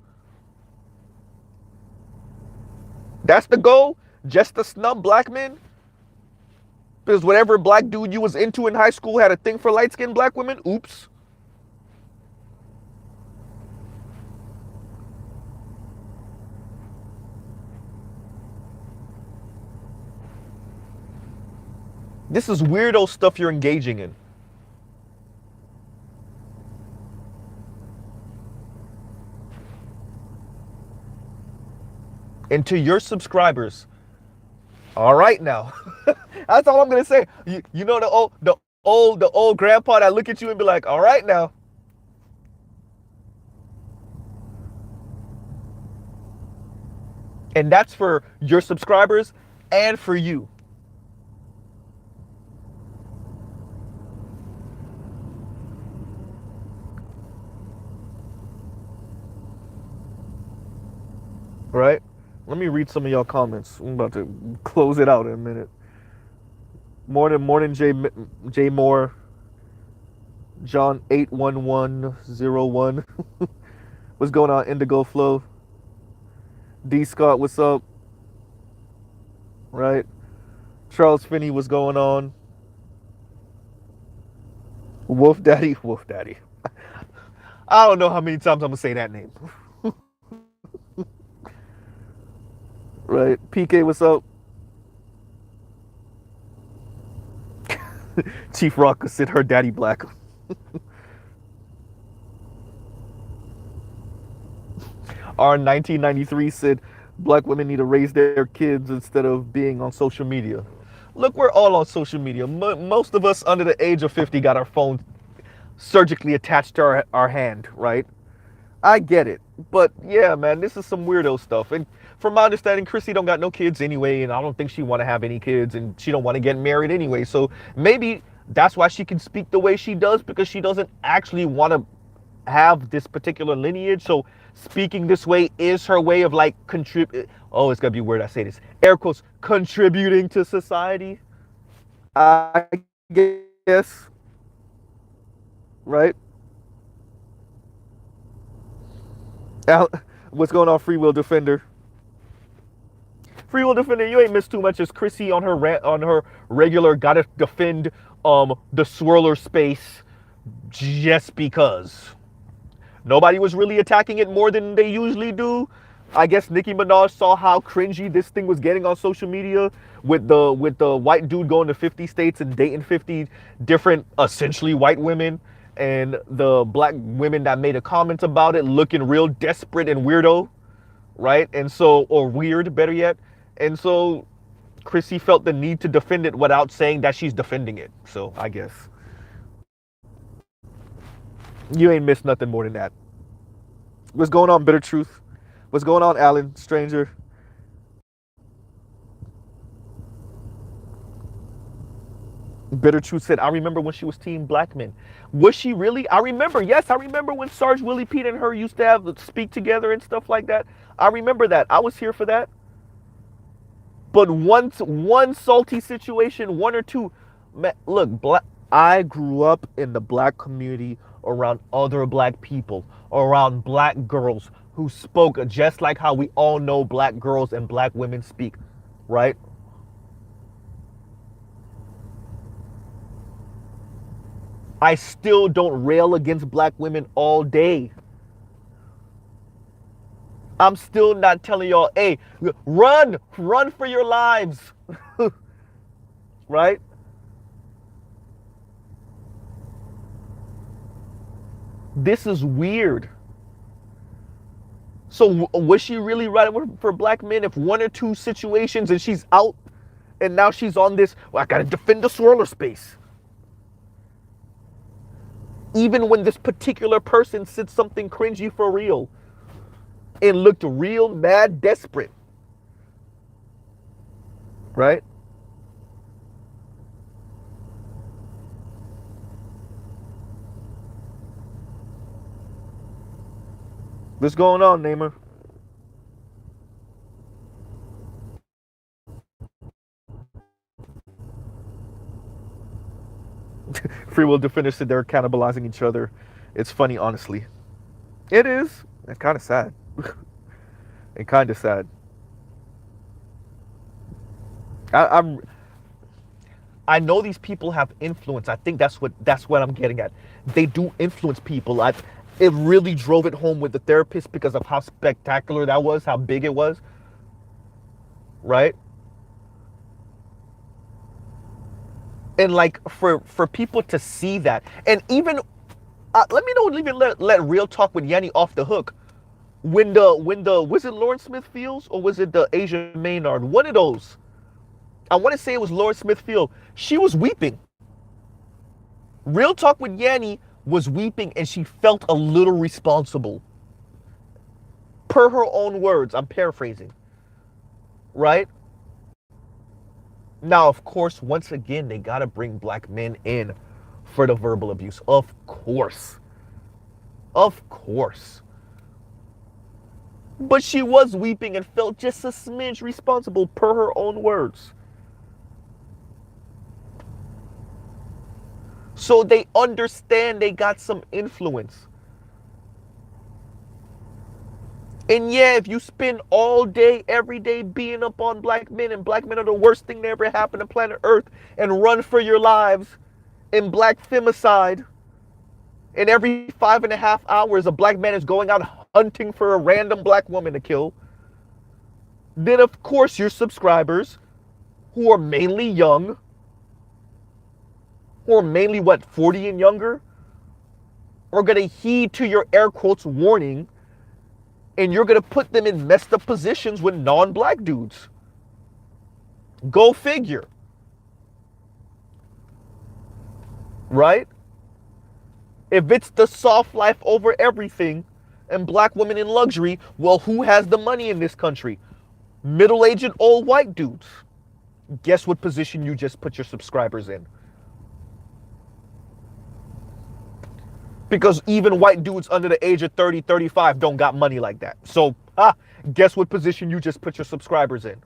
That's the goal? Just to snub black men? Because whatever black dude you was into in high school had a thing for light-skinned black women? Oops. This is weirdo stuff you're engaging in. And to your subscribers, all right now. That's all I'm gonna say. You know the old grandpa that look at you and be like, all right now. And that's for your subscribers and for you. Right? Let me read some of y'all comments. I'm about to close it out in a minute. Morning J Moore. John 81101. What's going on, Indigo Flow? D Scott, what's up? Right? Charles Finney, what's going on? Wolf Daddy. I don't know how many times I'm gonna say that name. Right? PK, what's up? Chief Rock said her daddy black. R1993 said black women need to raise their kids instead of being on social media. Look, we're all on social media. Most of us under the age of 50 got our phone surgically attached to our hand, right? I get it. But yeah, man, this is some weirdo stuff. And from my understanding, Chrissy don't got no kids anyway, and I don't think she want to have any kids, and she don't want to get married anyway. So maybe that's why she can speak the way she does, because she doesn't actually want to have this particular lineage. So speaking this way is her way of like contribute. Oh, it's gonna be weird I say this. Air quotes, contributing to society. I guess. Right? What's going on, Free Will Defender? Free Will Defender, you ain't missed too much. As Chrissy on her regular gotta defend the Swirler Space just because. Nobody was really attacking it more than they usually do. I guess Nicki Minaj saw how cringy this thing was getting on social media with the white dude going to 50 states and dating 50 different essentially white women, and the black women that made a comment about it looking real desperate and weirdo, right? And so, or weird, better yet. And so Chrissy felt the need to defend it without saying that she's defending it. So I guess you ain't missed nothing more than that. What's going on, Bitter Truth? What's going on, Alan, stranger? Bitter Truth said, I remember when she was Team Black Men. Was she really? I remember, yes, I remember when Sarge, Willie Pete, and her used to have speak together and stuff like that. I remember that. I was here for that. But one salty situation, one or two. Man, look, I grew up in the black community around other black people, around black girls who spoke just like how we all know black girls and black women speak, right? I still don't rail against black women all day. I'm still not telling y'all, hey, run for your lives, right? This is weird. So was she really right for black men if one or two situations and she's out and now she's on this, well, I gotta defend the Swirler Space. Even when this particular person said something cringy for real and looked real mad desperate, right? What's going on, Namer? Free will defenders said they're cannibalizing each other. It's funny, honestly. It is. It's kind of sad. And kind of sad. I'm. I know these people have influence. I think that's what I'm getting at. They do influence people. It really drove it home with the therapist because of how spectacular that was, how big it was, right? And like for people to see that, and even let me know, even let Real Talk with Yanni off the hook. When the was it Lauren Smith Fields or was it the Asia Maynard? One of those. I want to say it was Lauren Smith Field. She was weeping. Real Talk with Yanni was weeping and she felt a little responsible. Per her own words, I'm paraphrasing. Right? Now, of course, once again, they got to bring black men in for the verbal abuse. Of course. Of course. But she was weeping and felt just a smidge responsible per her own words. So they understand they got some influence. And yeah, if you spend all day, every day being up on black men, and black men are the worst thing that ever happened to planet Earth, and run for your lives in black femicide, and every 5.5 hours a black man is going out hunting for a random black woman to kill, then of course your subscribers, who are mainly young, who are mainly, 40 and younger, are going to heed to your air quotes warning, and you're going to put them in messed up positions with non-black dudes. Go figure. Right? If it's the soft life over everything and black women in luxury, well, who has the money in this country? Middle-aged old white dudes. Guess what position you just put your subscribers in? Because even white dudes under the age of 30, 35 don't got money like that. So, guess what position you just put your subscribers in?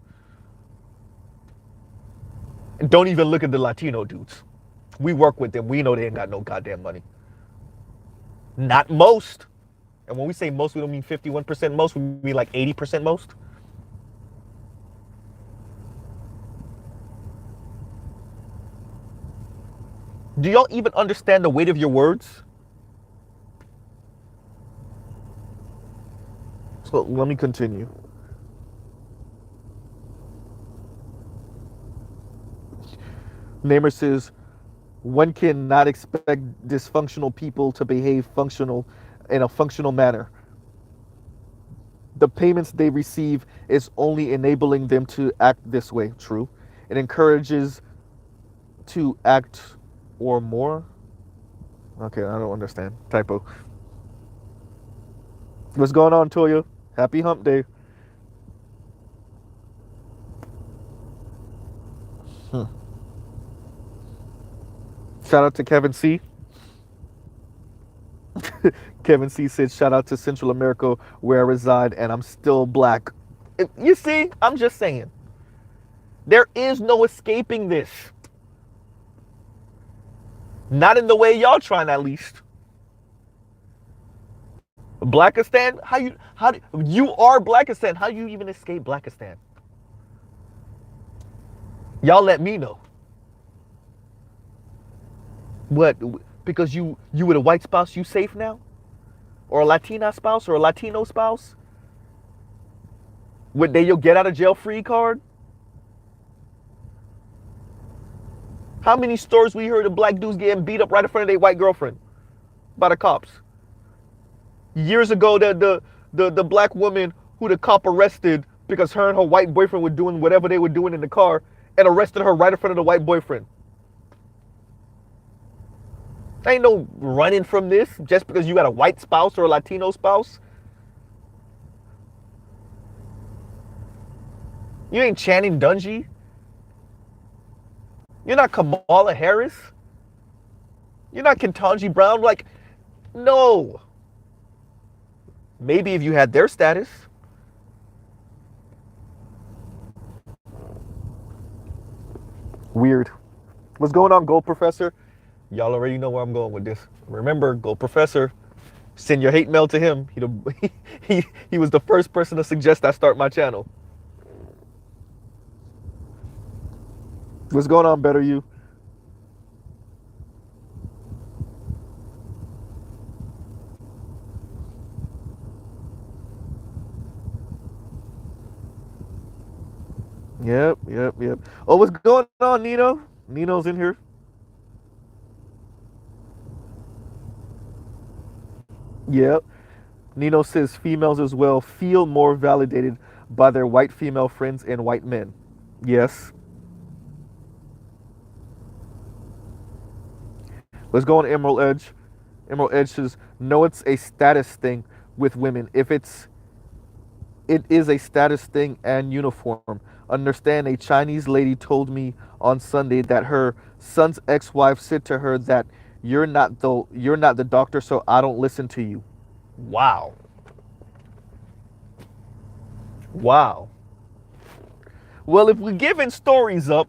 And don't even look at the Latino dudes. We work with them. We know they ain't got no goddamn money. Not most. And when we say most, we don't mean 51% most. We mean like 80% most. Do y'all even understand the weight of your words? So let me continue. Namer says, one cannot expect dysfunctional people to behave functional in a functional manner. The payments they receive is only enabling them to act this way. True. It encourages to act or more. Okay, I don't understand. Typo. What's going on, Toya? Happy hump day. Hmm. Shout out to Kevin C. Kevin C said, shout out to Central America where I reside and I'm still black. You see, I'm just saying. There is no escaping this. Not in the way y'all trying, at least. Blackistan? How do you are Blackistan? How do you even escape Blackistan? Y'all let me know. What? Because you with a white spouse, you safe now? Or a Latina spouse or a Latino spouse? Would they your get out of jail free card? How many stories we heard of black dudes getting beat up right in front of their white girlfriend by the cops? Years ago, the black woman who the cop arrested because her and her white boyfriend were doing whatever they were doing in the car and arrested her right in front of the white boyfriend. Ain't no running from this just because you got a white spouse or a Latino spouse. You ain't Channing Dungey. You're not Kamala Harris. You're not Ketanji Brown. Like, no. Maybe if you had their status. Weird. What's going on, Gold Professor? Y'all already know where I'm going with this. Remember, Gold Professor, send your hate mail to him. He was the first person to suggest I start my channel. What's going on, Better You? Yep. Oh, what's going on, Nino? Nino's in here. Yep. Nino says females as well feel more validated by their white female friends and white men. Yes. Let's go on Emerald Edge. Emerald Edge says, no, it's a status thing with women. It is a status thing and uniform. Understand, a Chinese lady told me on Sunday that her son's ex-wife said to her that you're not the doctor, so I don't listen to you. Wow. Wow. Well, if we're giving stories up,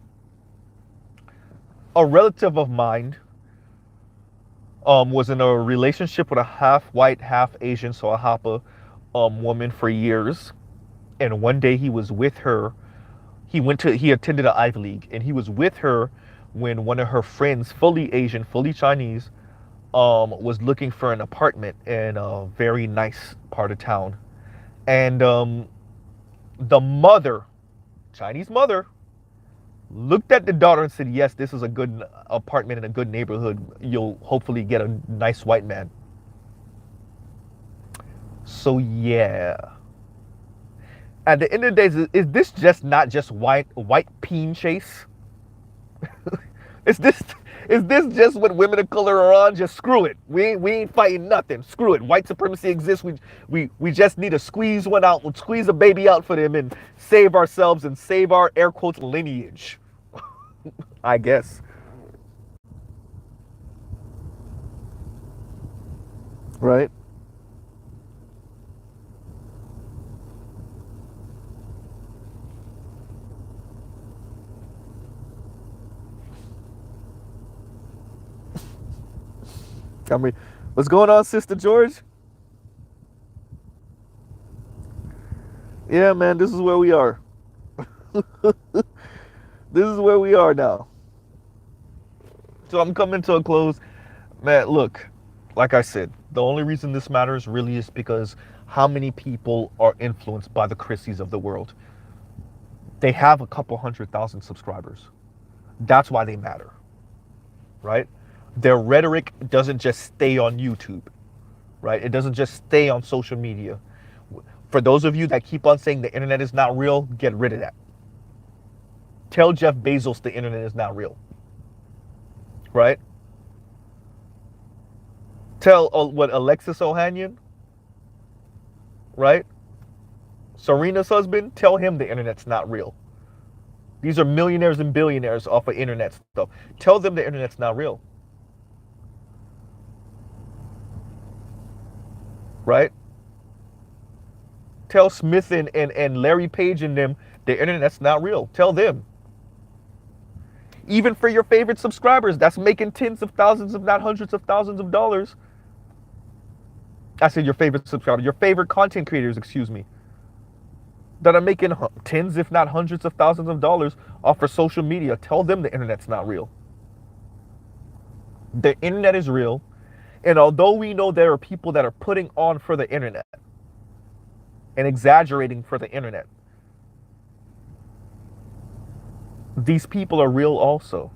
a relative of mine was in a relationship with a half white, half Asian, so a Hapa woman for years. And one day he was with her. He attended an Ivy League, and he was with her when one of her friends, fully Asian, fully Chinese, was looking for an apartment in a very nice part of town. And the mother, Chinese mother, looked at the daughter and said, yes, this is a good apartment in a good neighborhood. You'll hopefully get a nice white man. So yeah. At the end of the day, is this just not just white peen chase? Is this just what women of color are on? Just screw it. We ain't fighting nothing. Screw it. White supremacy exists. We just need to squeeze one out. We'll squeeze a baby out for them and save ourselves and save our air quotes lineage. I guess. Right? I mean, what's going on, Sister George? Yeah, man, this is where we are. This is where we are now. So I'm coming to a close. Man, look, like I said, the only reason this matters really is because how many people are influenced by the Chrissies of the world. They have a couple 100,000 subscribers. That's why they matter, right? Their rhetoric doesn't just stay on YouTube, right? It doesn't just stay on social media. For those of you that keep on saying the internet is not real, get rid of that. Tell Jeff Bezos the internet is not real, right? Tell what Alexis Ohanian, right? Serena's husband, tell him the internet's not real. These are millionaires and billionaires off of internet stuff. Tell them the internet's not real. Right? Tell Smith and Larry Page and them the internet's not real. Tell them. Even for your favorite subscribers that's making tens of thousands, if not hundreds of thousands of dollars. I said your favorite subscribers, your favorite content creators, excuse me, that are making tens, if not hundreds of thousands of dollars off of social media. Tell them the internet's not real. The internet is real. And although we know there are people that are putting on for the internet and exaggerating for the internet, these people are real also.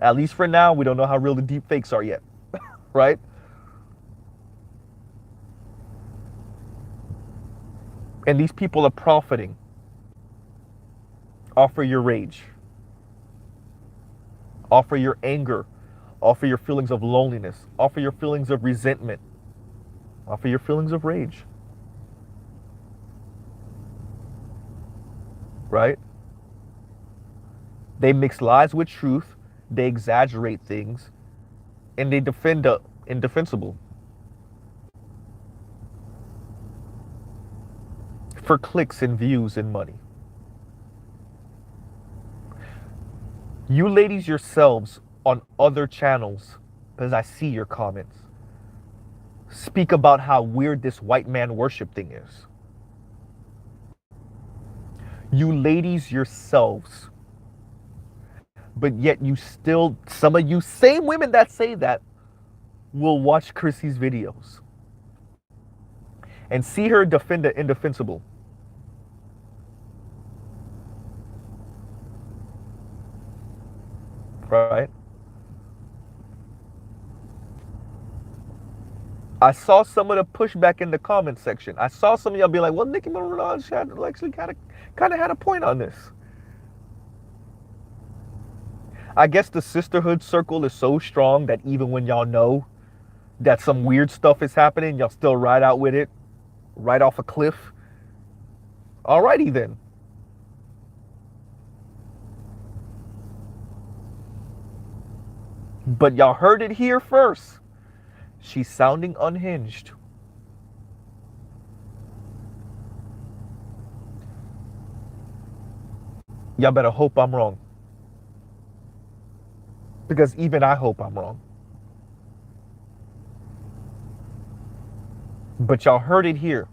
At least for now, we don't know how real the deep fakes are yet, right? And these people are profiting off of your rage, off of your anger, off of your feelings of loneliness, off of your feelings of resentment, off of your feelings of rage. Right? They mix lies with truth, they exaggerate things, and they defend the indefensible. For clicks and views and money. You ladies yourselves on other channels, because I see your comments, speak about how weird this white man worship thing is. You ladies yourselves. But yet you still, some of you same women that say that will watch Chrissy's videos and see her defend the indefensible. Right? I saw some of the pushback in the comment section. I saw some of y'all be like, well, Nicki Minaj actually kind of had a point on this. I guess the sisterhood circle is so strong that even when y'all know that some weird stuff is happening, y'all still ride out with it, right off a cliff. Alrighty then. But y'all heard it here first. She's sounding unhinged. Y'all better hope I'm wrong. Because even I hope I'm wrong. But y'all heard it here.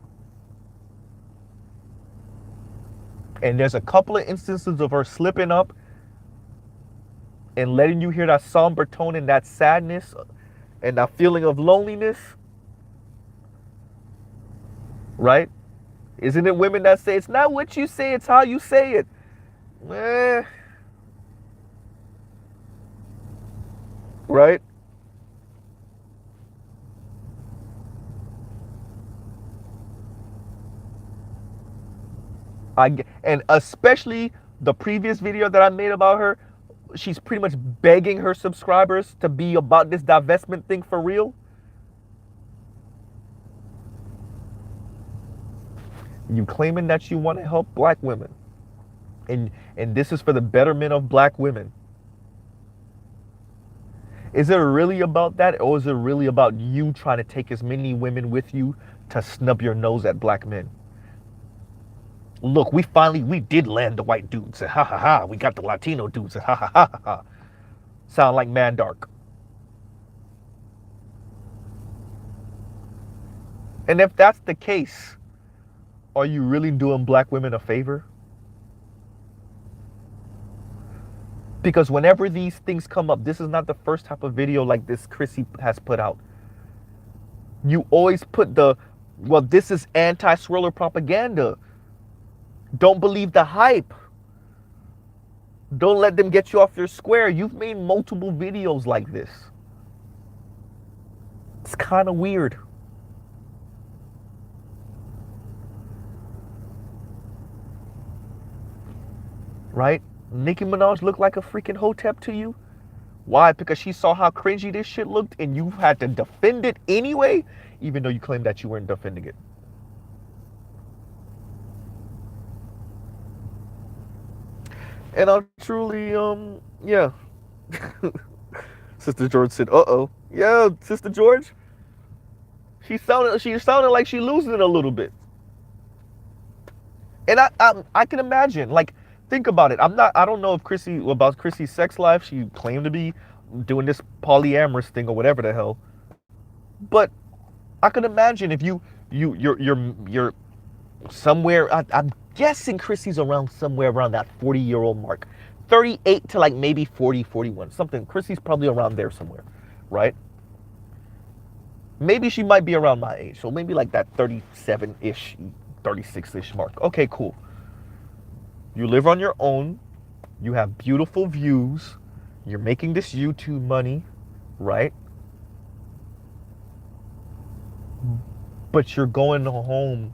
And there's a couple of instances of her slipping up and letting you hear that somber tone and that sadness and that feeling of loneliness. Right? Isn't it women that say, it's not what you say, it's how you say it? Right? And especially the previous video that I made about her, she's pretty much begging her subscribers to be about this divestment thing for real. You claiming that you want to help black women. And this is for the betterment of black women. Is it really about that, or is it really about you trying to take as many women with you to snub your nose at black men? Look, we did land the white dudes. Ha ha ha. We got the Latino dudes. Ha ha ha ha ha. Sound like Mandark. And if that's the case, are you really doing black women a favor? Because whenever these things come up, this is not the first type of video like this Chrissy has put out. You always put the, well, this is anti-swirler propaganda. Don't believe the hype. Don't let them get you off your square. You've made multiple videos like this. It's kind of weird. Right? Nicki Minaj looked like a freaking hotep to you? Why? Because she saw how cringy this shit looked and you had to defend it anyway, even though you claimed that you weren't defending it. And I truly, yeah. Sister George said, uh-oh. Yeah, Sister George. She sounded like she losing it a little bit. And I can imagine, like, think about it. I don't know if about Chrissy's sex life. She claimed to be doing this polyamorous thing or whatever the hell. But I can imagine if you're somewhere, I'm guessing Chrissy's around somewhere around that 40-year-old mark. 38 to like maybe 40, 41, something. Chrissy's probably around there somewhere, right? Maybe she might be around my age. So maybe like that 37-ish, 36-ish mark. Okay, cool. You live on your own. You have beautiful views. You're making this YouTube money, right? But you're going home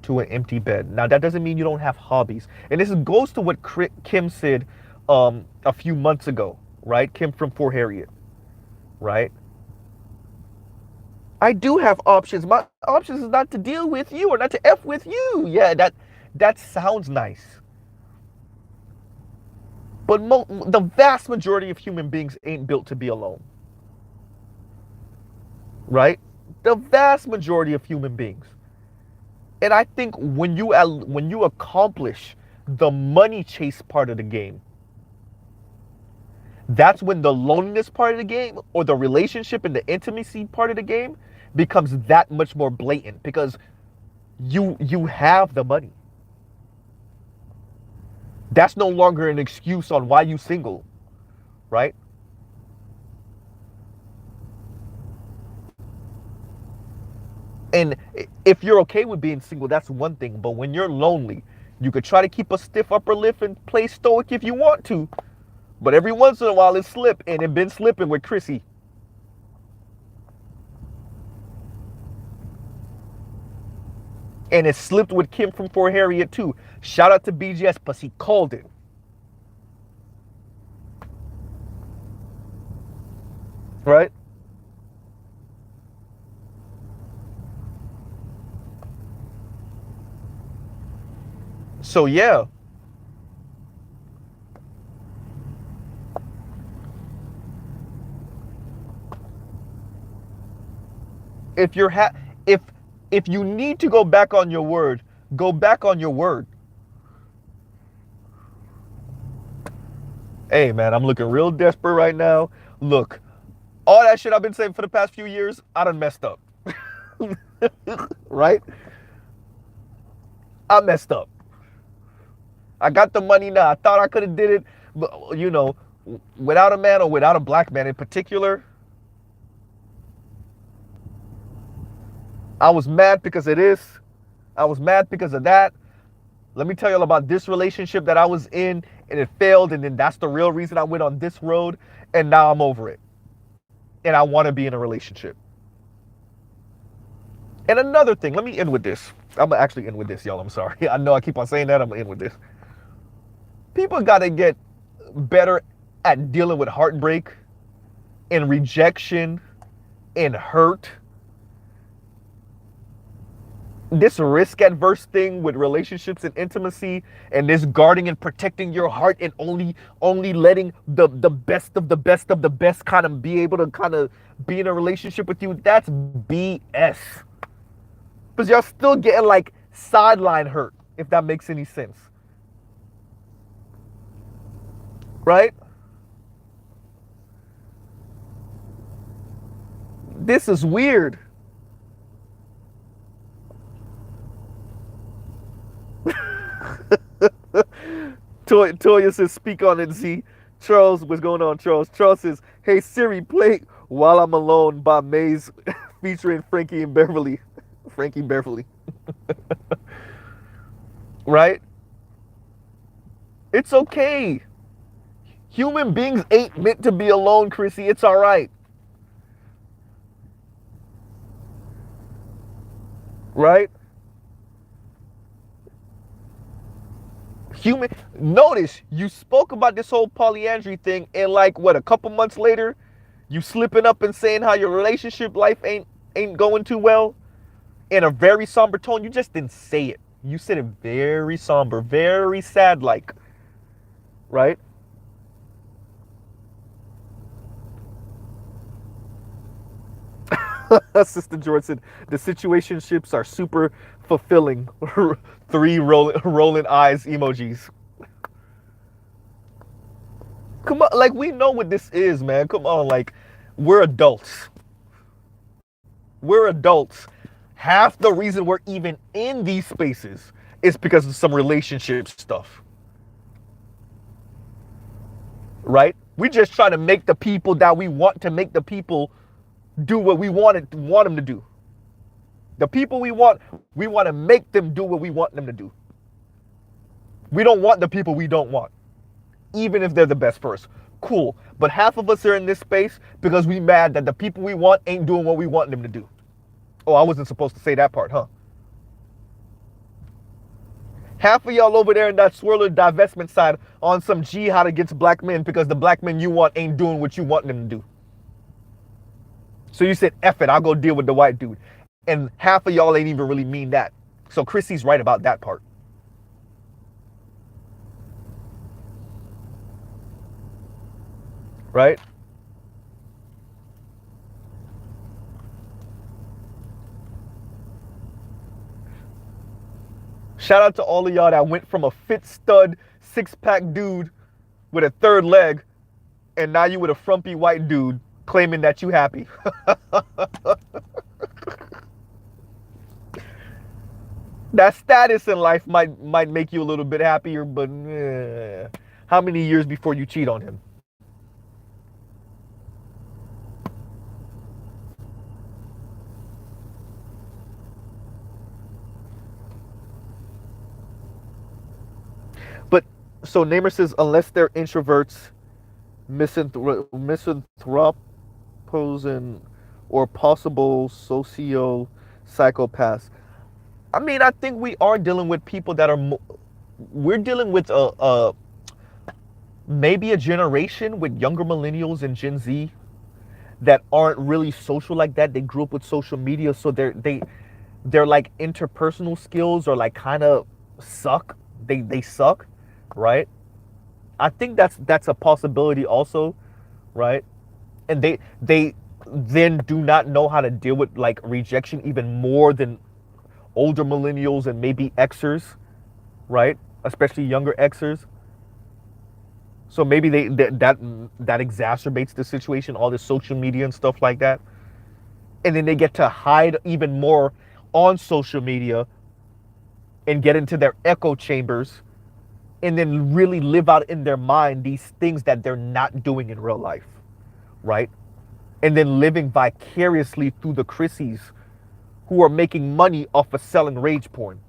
to an empty bed. Now, that doesn't mean you don't have hobbies. And this goes to what Kim said a few months ago, right? Kim from Fort Harriet, right? I do have options. My options is not to deal with you or not to F with you. Yeah, that sounds nice. But the vast majority of human beings ain't built to be alone. Right? The vast majority of human beings. And I think when you accomplish the money chase part of the game, that's when the loneliness part of the game or the relationship and the intimacy part of the game becomes that much more blatant because you have the money. That's no longer an excuse on why you single, right? And if you're okay with being single, that's one thing. But when you're lonely, you could try to keep a stiff upper lip and play stoic if you want to. But every once in a while it slip, and it been slipping with Chrissy. And it slipped with Kim from Fort Harriet too. Shout out to BGS, plus he called it. Right? So yeah. If you're if you need to go back on your word, go back on your word. Hey man, I'm looking real desperate right now. Look, all that shit I've been saying for the past few years, I done messed up. Right? I messed up. I got the money now. I thought I could have did it, but you know, without a man or without a black man in particular, I was mad because of this. I was mad because of that. Let me tell you all about this relationship that I was in and it failed, and then that's the real reason I went on this road, and now I'm over it. And I want to be in a relationship. And another thing, let me end with this. I'm going to actually end with this, y'all. I'm sorry. I know I keep on saying that. I'm going to end with this. People got to get better at dealing with heartbreak and rejection and hurt. This risk-adverse thing with relationships and intimacy, and this guarding and protecting your heart, and only letting the best of the best of the best kind of be able to kind of be in a relationship with you, that's BS. Because y'all still getting like sideline hurt, if that makes any sense. Right? This is weird. Toya says, speak on it, Z. Charles, what's going on, Charles? Charles says, hey Siri, play While I'm Alone by Maze featuring Frankie and Beverly. Frankie Beverly. Right? It's okay. Human beings ain't meant to be alone, Chrissy. It's all right. Right? Notice you spoke about this whole polyandry thing, and like what, a couple months later, you slipping up and saying how your relationship life ain't going too well in a very somber tone. You just didn't say it. You said it very somber, very sad like. Right? Sister George said the situationships are super fulfilling. 3 rolling eyes emojis. Come on, like we know what this is, man. Come on, like we're adults. We're adults. Half the reason we're even in these spaces is because of some relationship stuff. Right? We just try to make the people that we want to make the people do what we want them to do. The people we want to make them do what we want them to do. We don't want the people we don't want, even if they're the best first. Cool. But half of us are in this space because we mad that the people we want ain't doing what we want them to do. Oh, I wasn't supposed to say that part, huh? Half of y'all over there in that Swirler divestment side on some jihad against black men because the black men you want ain't doing what you want them to do. So you said, F it, I'll go deal with the white dude. And half of y'all ain't even really mean that. So Chrissy's right about that part. Right? Shout out to all of y'all that went from a fit stud, 6-pack dude with a third leg, and now you with a frumpy white dude claiming that you happy. That status in life might make you a little bit happier, but how many years before you cheat on him? But so Namer says unless they're introverts, misanthropos and or possible socio psychopaths. I mean, I think we are dealing with people that are. We're dealing with maybe a generation with younger millennials and Gen Z that aren't really social like that. They grew up with social media, so they're like interpersonal skills are like kind of suck. They suck, right? I think that's a possibility also, right? And they then do not know how to deal with like rejection even more than older millennials and maybe Xers, right? Especially younger Xers. So maybe that exacerbates the situation, all this social media and stuff like that. And then they get to hide even more on social media and get into their echo chambers and then really live out in their mind these things that they're not doing in real life, right? And then living vicariously through the Chrissies who are making money off of selling rage porn.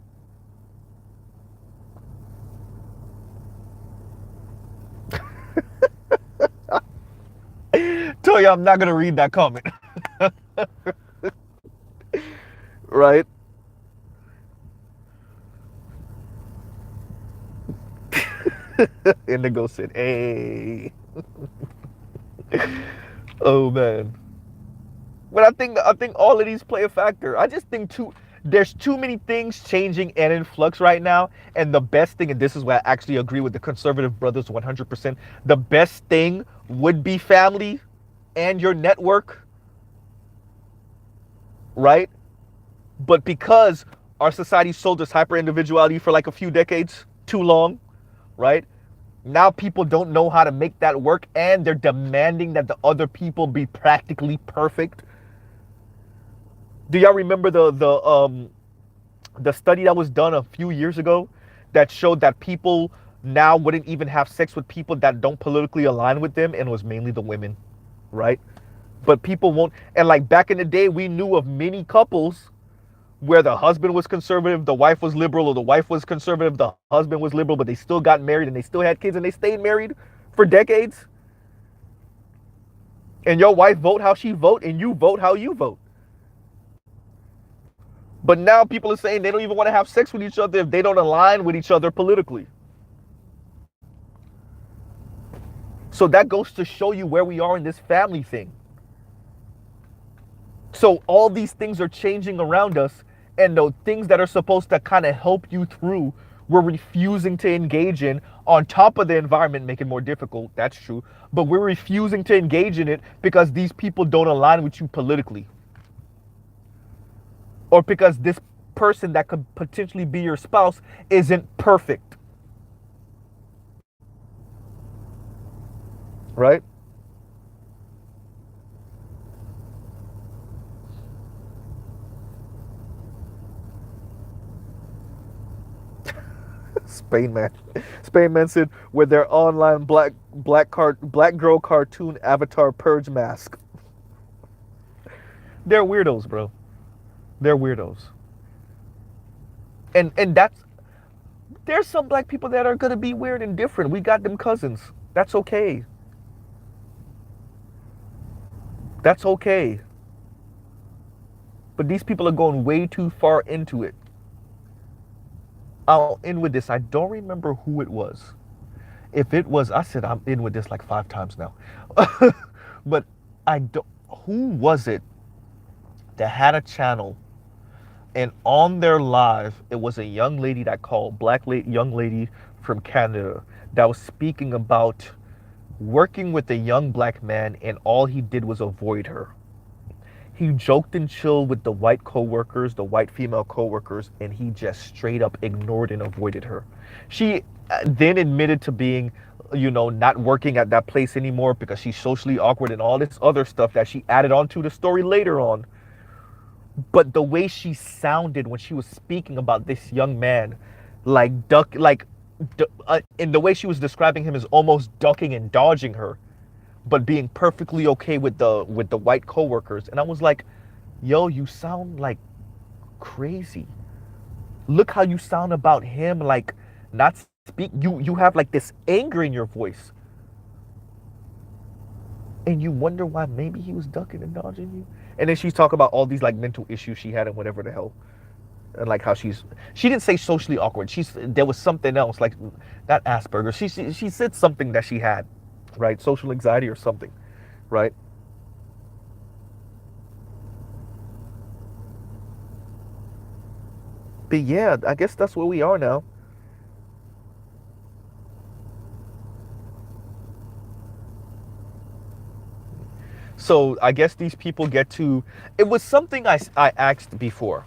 Tell you I'm not gonna read that comment. Right? Indigo said, hey. Oh man. But I think all of these play a factor. I just think there's too many things changing and in flux right now. And the best thing, and this is where I actually agree with the conservative brothers 100%, the best thing would be family and your network, right? But because our society sold us hyper individuality for like a few decades too long, right? Now people don't know how to make that work, and they're demanding that the other people be practically perfect. Do y'all remember the study that was done a few years ago that showed that people now wouldn't even have sex with people that don't politically align with them, and it was mainly the women, right? But people won't. And like back in the day, we knew of many couples where the husband was conservative, the wife was liberal, or the wife was conservative, the husband was liberal, but they still got married and they still had kids and they stayed married for decades. And your wife vote how she vote and you vote how you vote. But now people are saying they don't even want to have sex with each other if they don't align with each other politically. So that goes to show you where we are in this family thing. So all these things are changing around us, and the things that are supposed to kind of help you through, we're refusing to engage in, on top of the environment making it more difficult. That's true. But we're refusing to engage in it because these people don't align with you politically. Or because this person that could potentially be your spouse isn't perfect. Right? Spain man said with their online black girl cartoon avatar purge mask. They're weirdos, bro. They're weirdos. And there's some black people that are gonna be weird and different. We got them cousins. That's okay. That's okay. But these people are going way too far into it. I'll end with this. I don't remember who it was. If it was, I said I'm in with this like 5 times now. But I don't, who was it that had a channel and on their live, it was a young lady that called, young lady from Canada that was speaking about working with a young black man and all he did was avoid her. He joked and chilled with the white coworkers, the white female coworkers, and he just straight up ignored and avoided her. She then admitted to being, not working at that place anymore because she's socially awkward and all this other stuff that she added on to the story later on. But the way she sounded when she was speaking about this young man, in the way she was describing him as almost ducking and dodging her, but being perfectly okay with the white coworkers. And I was like, yo, you sound like crazy. Look how you sound about him, like not speak. You have like this anger in your voice. And you wonder why maybe he was ducking and dodging you. And then she's talking about all these like mental issues she had and whatever the hell. And like how she didn't say socially awkward. There was something else, like not Asperger's. She said something that she had. Right? Social anxiety or something, right? But yeah, I guess that's where we are now. So I guess these people get to, it was something I asked before.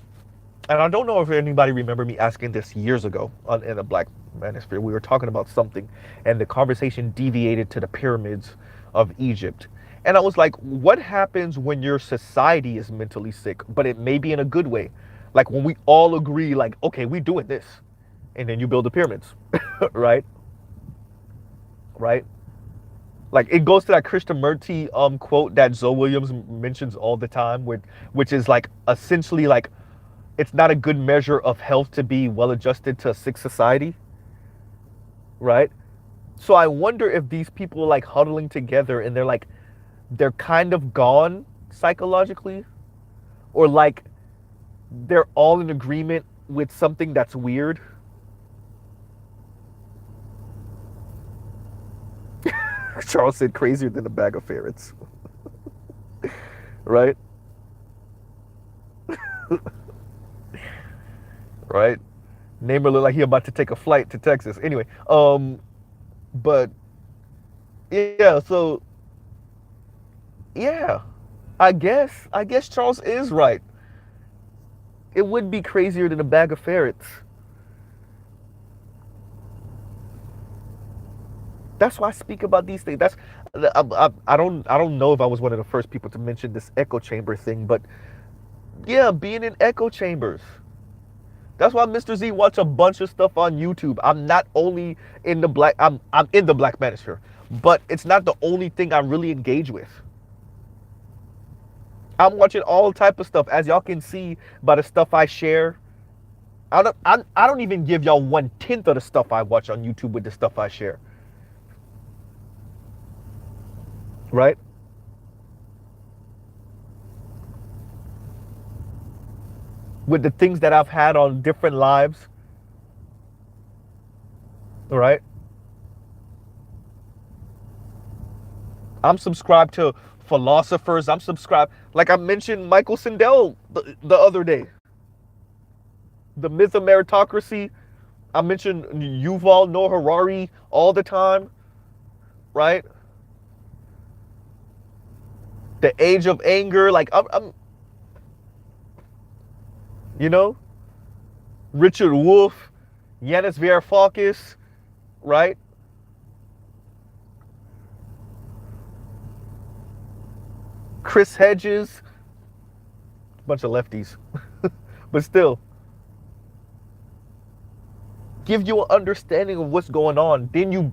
And I don't know if anybody remember me asking this years ago in a Black Manosphere. We were talking about something and the conversation deviated to the pyramids of Egypt. And I was like, what happens when your society is mentally sick, but it may be in a good way? Like when we all agree, like, okay, we're doing this. And then you build the pyramids, right? Right? Like it goes to that Krishnamurti quote that Zoe Williams mentions all the time, which is like essentially like, it's not a good measure of health to be well adjusted to a sick society, right? So I wonder if these people are like huddling together and they're kind of gone psychologically, or like they're all in agreement with something that's weird. Charles said crazier than a bag of ferrets, right? Right? Namer look like he about to take a flight to Texas. Anyway, but yeah, so yeah, I guess Charles is right. It would be crazier than a bag of ferrets. That's why I speak about these things. I don't know if I was one of the first people to mention this echo chamber thing, but yeah, being in echo chambers. That's why Mr. Z watch a bunch of stuff on YouTube. I'm not only in the I'm in the Black Manosphere, but it's not the only thing I really engage with. I'm watching all type of stuff. As y'all can see by the stuff I share, I don't even give y'all 1/10 of the stuff I watch on YouTube with the stuff I share. Right? With the things that I've had on different lives. Right? I'm subscribed to philosophers. I'm subscribed, like I mentioned Michael Sandel the other day. The myth of meritocracy. I mentioned Yuval Noah Harari all the time, right? The age of anger, like I'm you know, Richard Wolff, Yanis Varoufakis, right? Chris Hedges, bunch of lefties, but still, give you an understanding of what's going on. Then you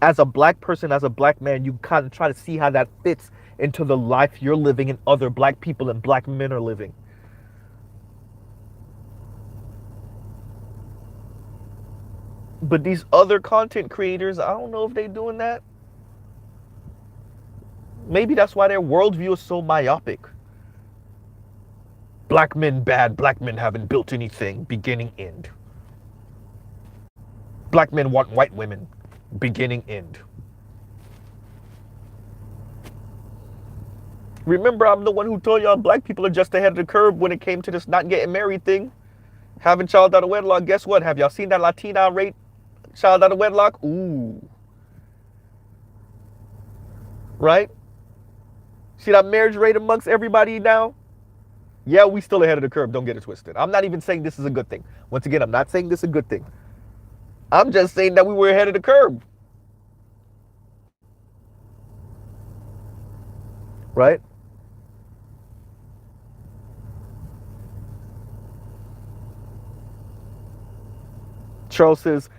as a black person, as a black man, you kind of try to see how that fits into the life you're living and other black people and black men are living. But these other content creators, I don't know if they're doing that. Maybe that's why their worldview is so myopic. Black men bad, black men haven't built anything, beginning, end. Black men want white women, beginning, end. Remember, I'm the one who told y'all black people are just ahead of the curve when it came to this not getting married thing. Having child out of wedlock, guess what? Have y'all seen that Latina rate? Child out of wedlock? Ooh. Right? See that marriage rate amongst everybody now? Yeah, we still ahead of the curve. Don't get it twisted. I'm not even saying this is a good thing. Once again, I'm not saying this is a good thing. I'm just saying that we were ahead of the curve. Right? Charles says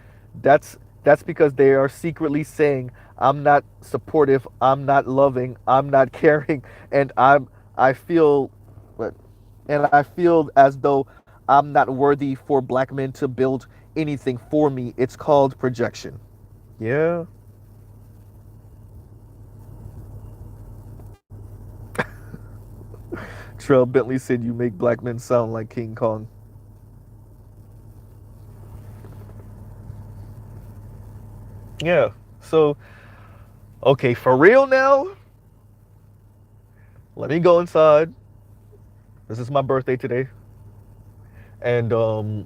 that's because they are secretly saying I'm not supportive, I'm not loving, I'm not caring, and I feel and I feel as though I'm not worthy for black men to build anything for me. It's called projection. Yeah. Trell Bentley said you make black men sound like King Kong. Yeah. So, okay, for real now, let me go inside. This is my birthday today. And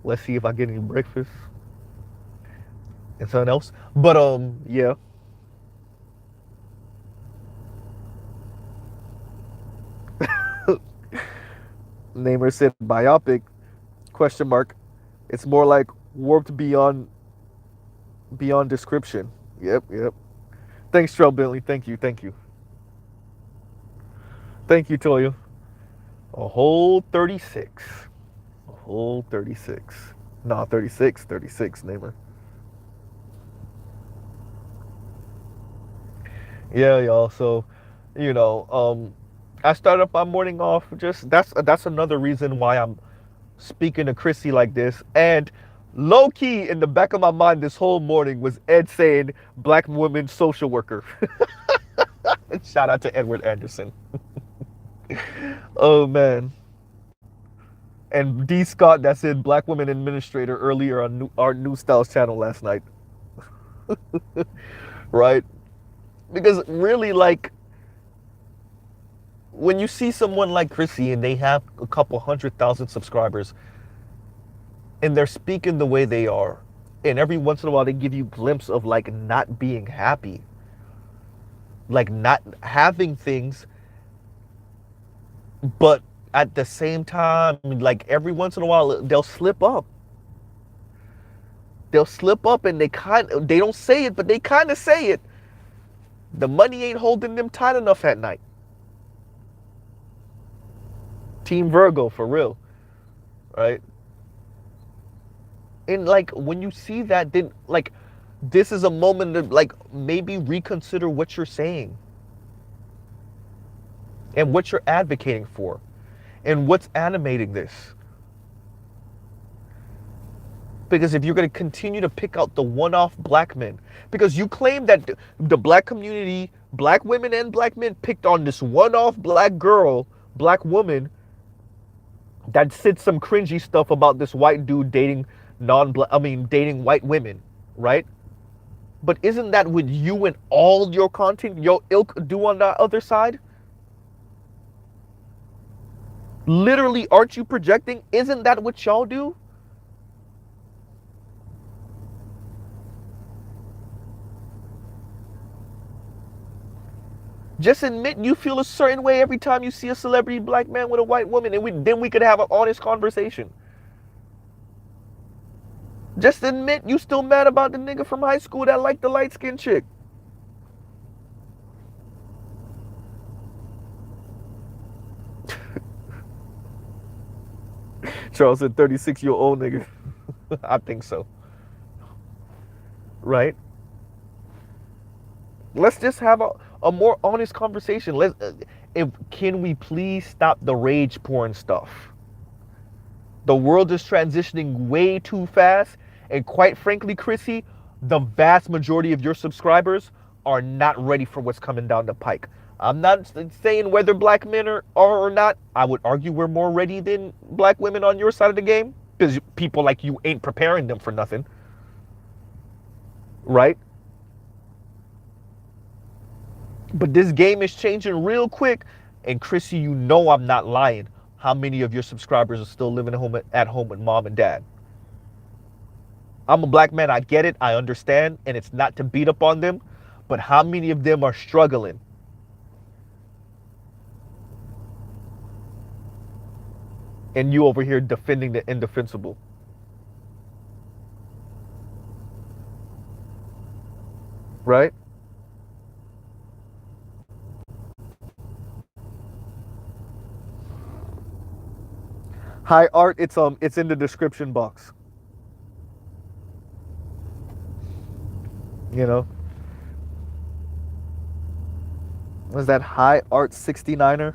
let's see if I get any breakfast and something else. But yeah. Namer said biopic question mark. It's more like warped beyond description. Yep, yep. Thanks, Trell Bentley. Thank you, thank you. Thank you, Toya. A whole 36. A whole 36. Nah, 36. 36, Namer. Yeah, y'all. So, you know, I started up my morning off. Just that's another reason why I'm speaking to Chrissy like this. And low key in the back of my mind this whole morning was Ed saying black woman social worker. Shout out to Edward Anderson. Oh man. And D Scott that said black woman administrator earlier on our New Styles channel last night. Right? Because really, like, when you see someone like Chrissy and they have a couple 100,000 subscribers and they're speaking the way they are, and every once in a while they give you a glimpse of like not being happy, like not having things, but at the same time, like every once in a while they'll slip up. They'll slip up and they don't say it, but they kind of say it. The money ain't holding them tight enough at night. Team Virgo, for real. Right? And like when you see that, then like this is a moment to like maybe reconsider what you're saying. and what you're advocating for and what's animating this. Because if you're going to continue to pick out the one-off black men, because you claim that the black community, black women and black men picked on this one-off black girl, black woman, that said some cringy stuff about this white dude dating dating white women, right? But isn't that what you and all your content, your ilk, do on the other side? Literally, aren't you projecting? Isn't that what y'all do? Just admit you feel a certain way every time you see a celebrity black man with a white woman, and then we could have an honest conversation. Just admit you still mad about the nigga from high school that liked the light-skinned chick. Charles said 36-year-old nigga. I think so. Right? Let's just have a more honest conversation. Can we please stop the rage porn stuff? The world is transitioning way too fast. And quite frankly, Chrissy, the vast majority of your subscribers are not ready for what's coming down the pike. I'm not saying whether black men are or not. I would argue we're more ready than black women on your side of the game, because people like you ain't preparing them for nothing. Right? But this game is changing real quick. And Chrissy, you know I'm not lying. How many of your subscribers are still living at home with mom and dad? I'm a black man. I get it. I understand. And it's not to beat up on them. But how many of them are struggling? And you over here defending the indefensible. Right? Hi Art, it's in the description box. You know? Was that Hi Art 69er?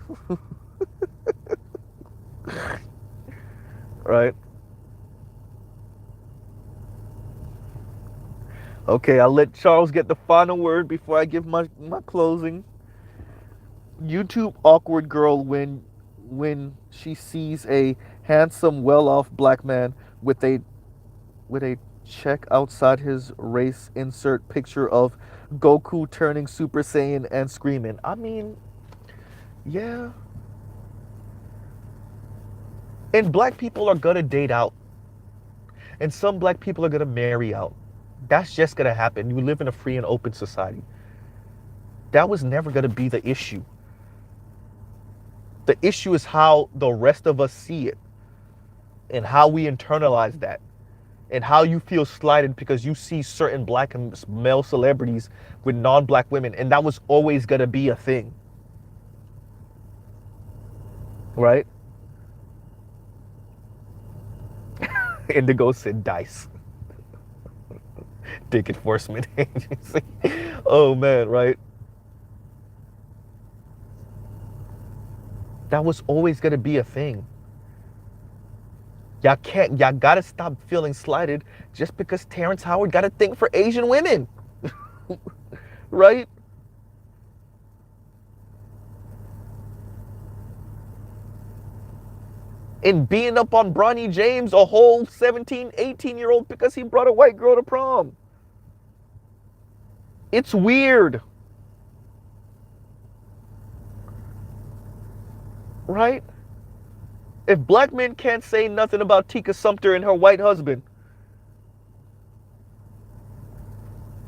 Right? Okay, I'll let Charles get the final word before I give my closing. YouTube awkward girl when she sees a handsome, well-off black man with a check outside his race, insert picture of Goku turning Super Saiyan and screaming. I mean, yeah. And black people are gonna date out. And some black people are gonna marry out. That's just gonna happen. You live in a free and open society. That was never gonna be the issue. The issue is how the rest of us see it and how we internalize that and how you feel slighted because you see certain black and male celebrities with non-black women, and that was always gonna be a thing. Right? Indigo said dice. Dick enforcement agency. Oh man, right? That was always gonna be a thing. Y'all gotta stop feeling slighted just because Terrence Howard got a thing for Asian women. Right? And being up on Bronny James, a whole 17, 18-year-old because he brought a white girl to prom. It's weird. Right? If black men can't say nothing about Tika Sumpter and her white husband,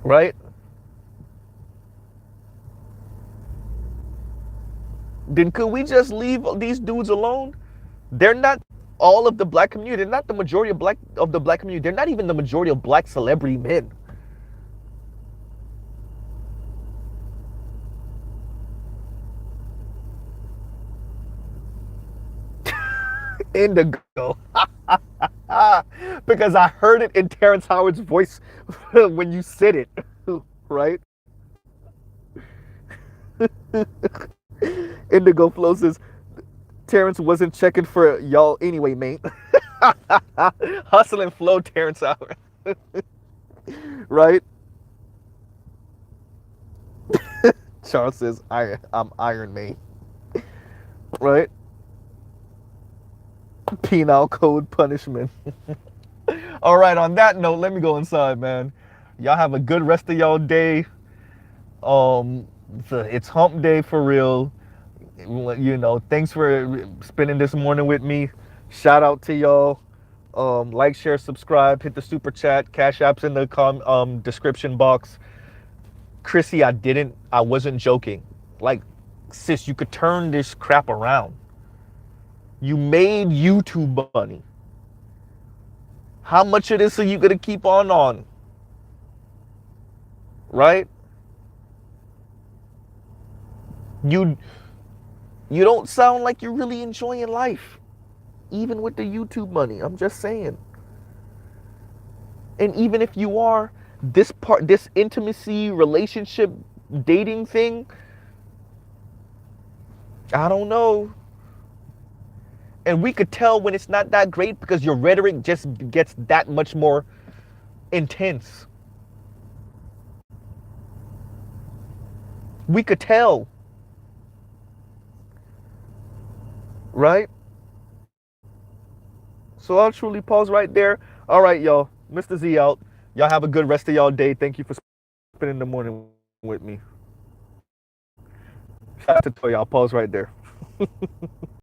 right? Then could we just leave these dudes alone? They're not all of the black community. They're not the majority of the black community. They're not even the majority of black celebrity men. Indigo. Because I heard it in Terrence Howard's voice when you said it, right? Indigo Flow says, Terrence wasn't checking for y'all anyway, mate. Hustle and flow, Terrence out. Right? Charles says, I'm Iron Man. Right? Penal code punishment. All right, on that note, let me go inside, man. Y'all have a good rest of y'all day. It's hump day for real. You know, thanks for spending this morning with me. Shout out to y'all. Like, share, subscribe, hit the super chat. Cash App's in the description box. Chrissy, I wasn't joking. Like, sis, you could turn this crap around. You made YouTube money. How much of this are you gonna keep on? Right? You don't sound like you're really enjoying life, even with the YouTube money. I'm just saying. And even if you are, this intimacy, relationship, dating thing, I don't know. And we could tell when it's not that great because your rhetoric just gets that much more intense. We could tell. Right? So I'll truly pause right there. All right, y'all. Mr. Z out. Y'all have a good rest of y'all day. Thank you for spending the morning with me. Shout out to Toy. I'll pause right there.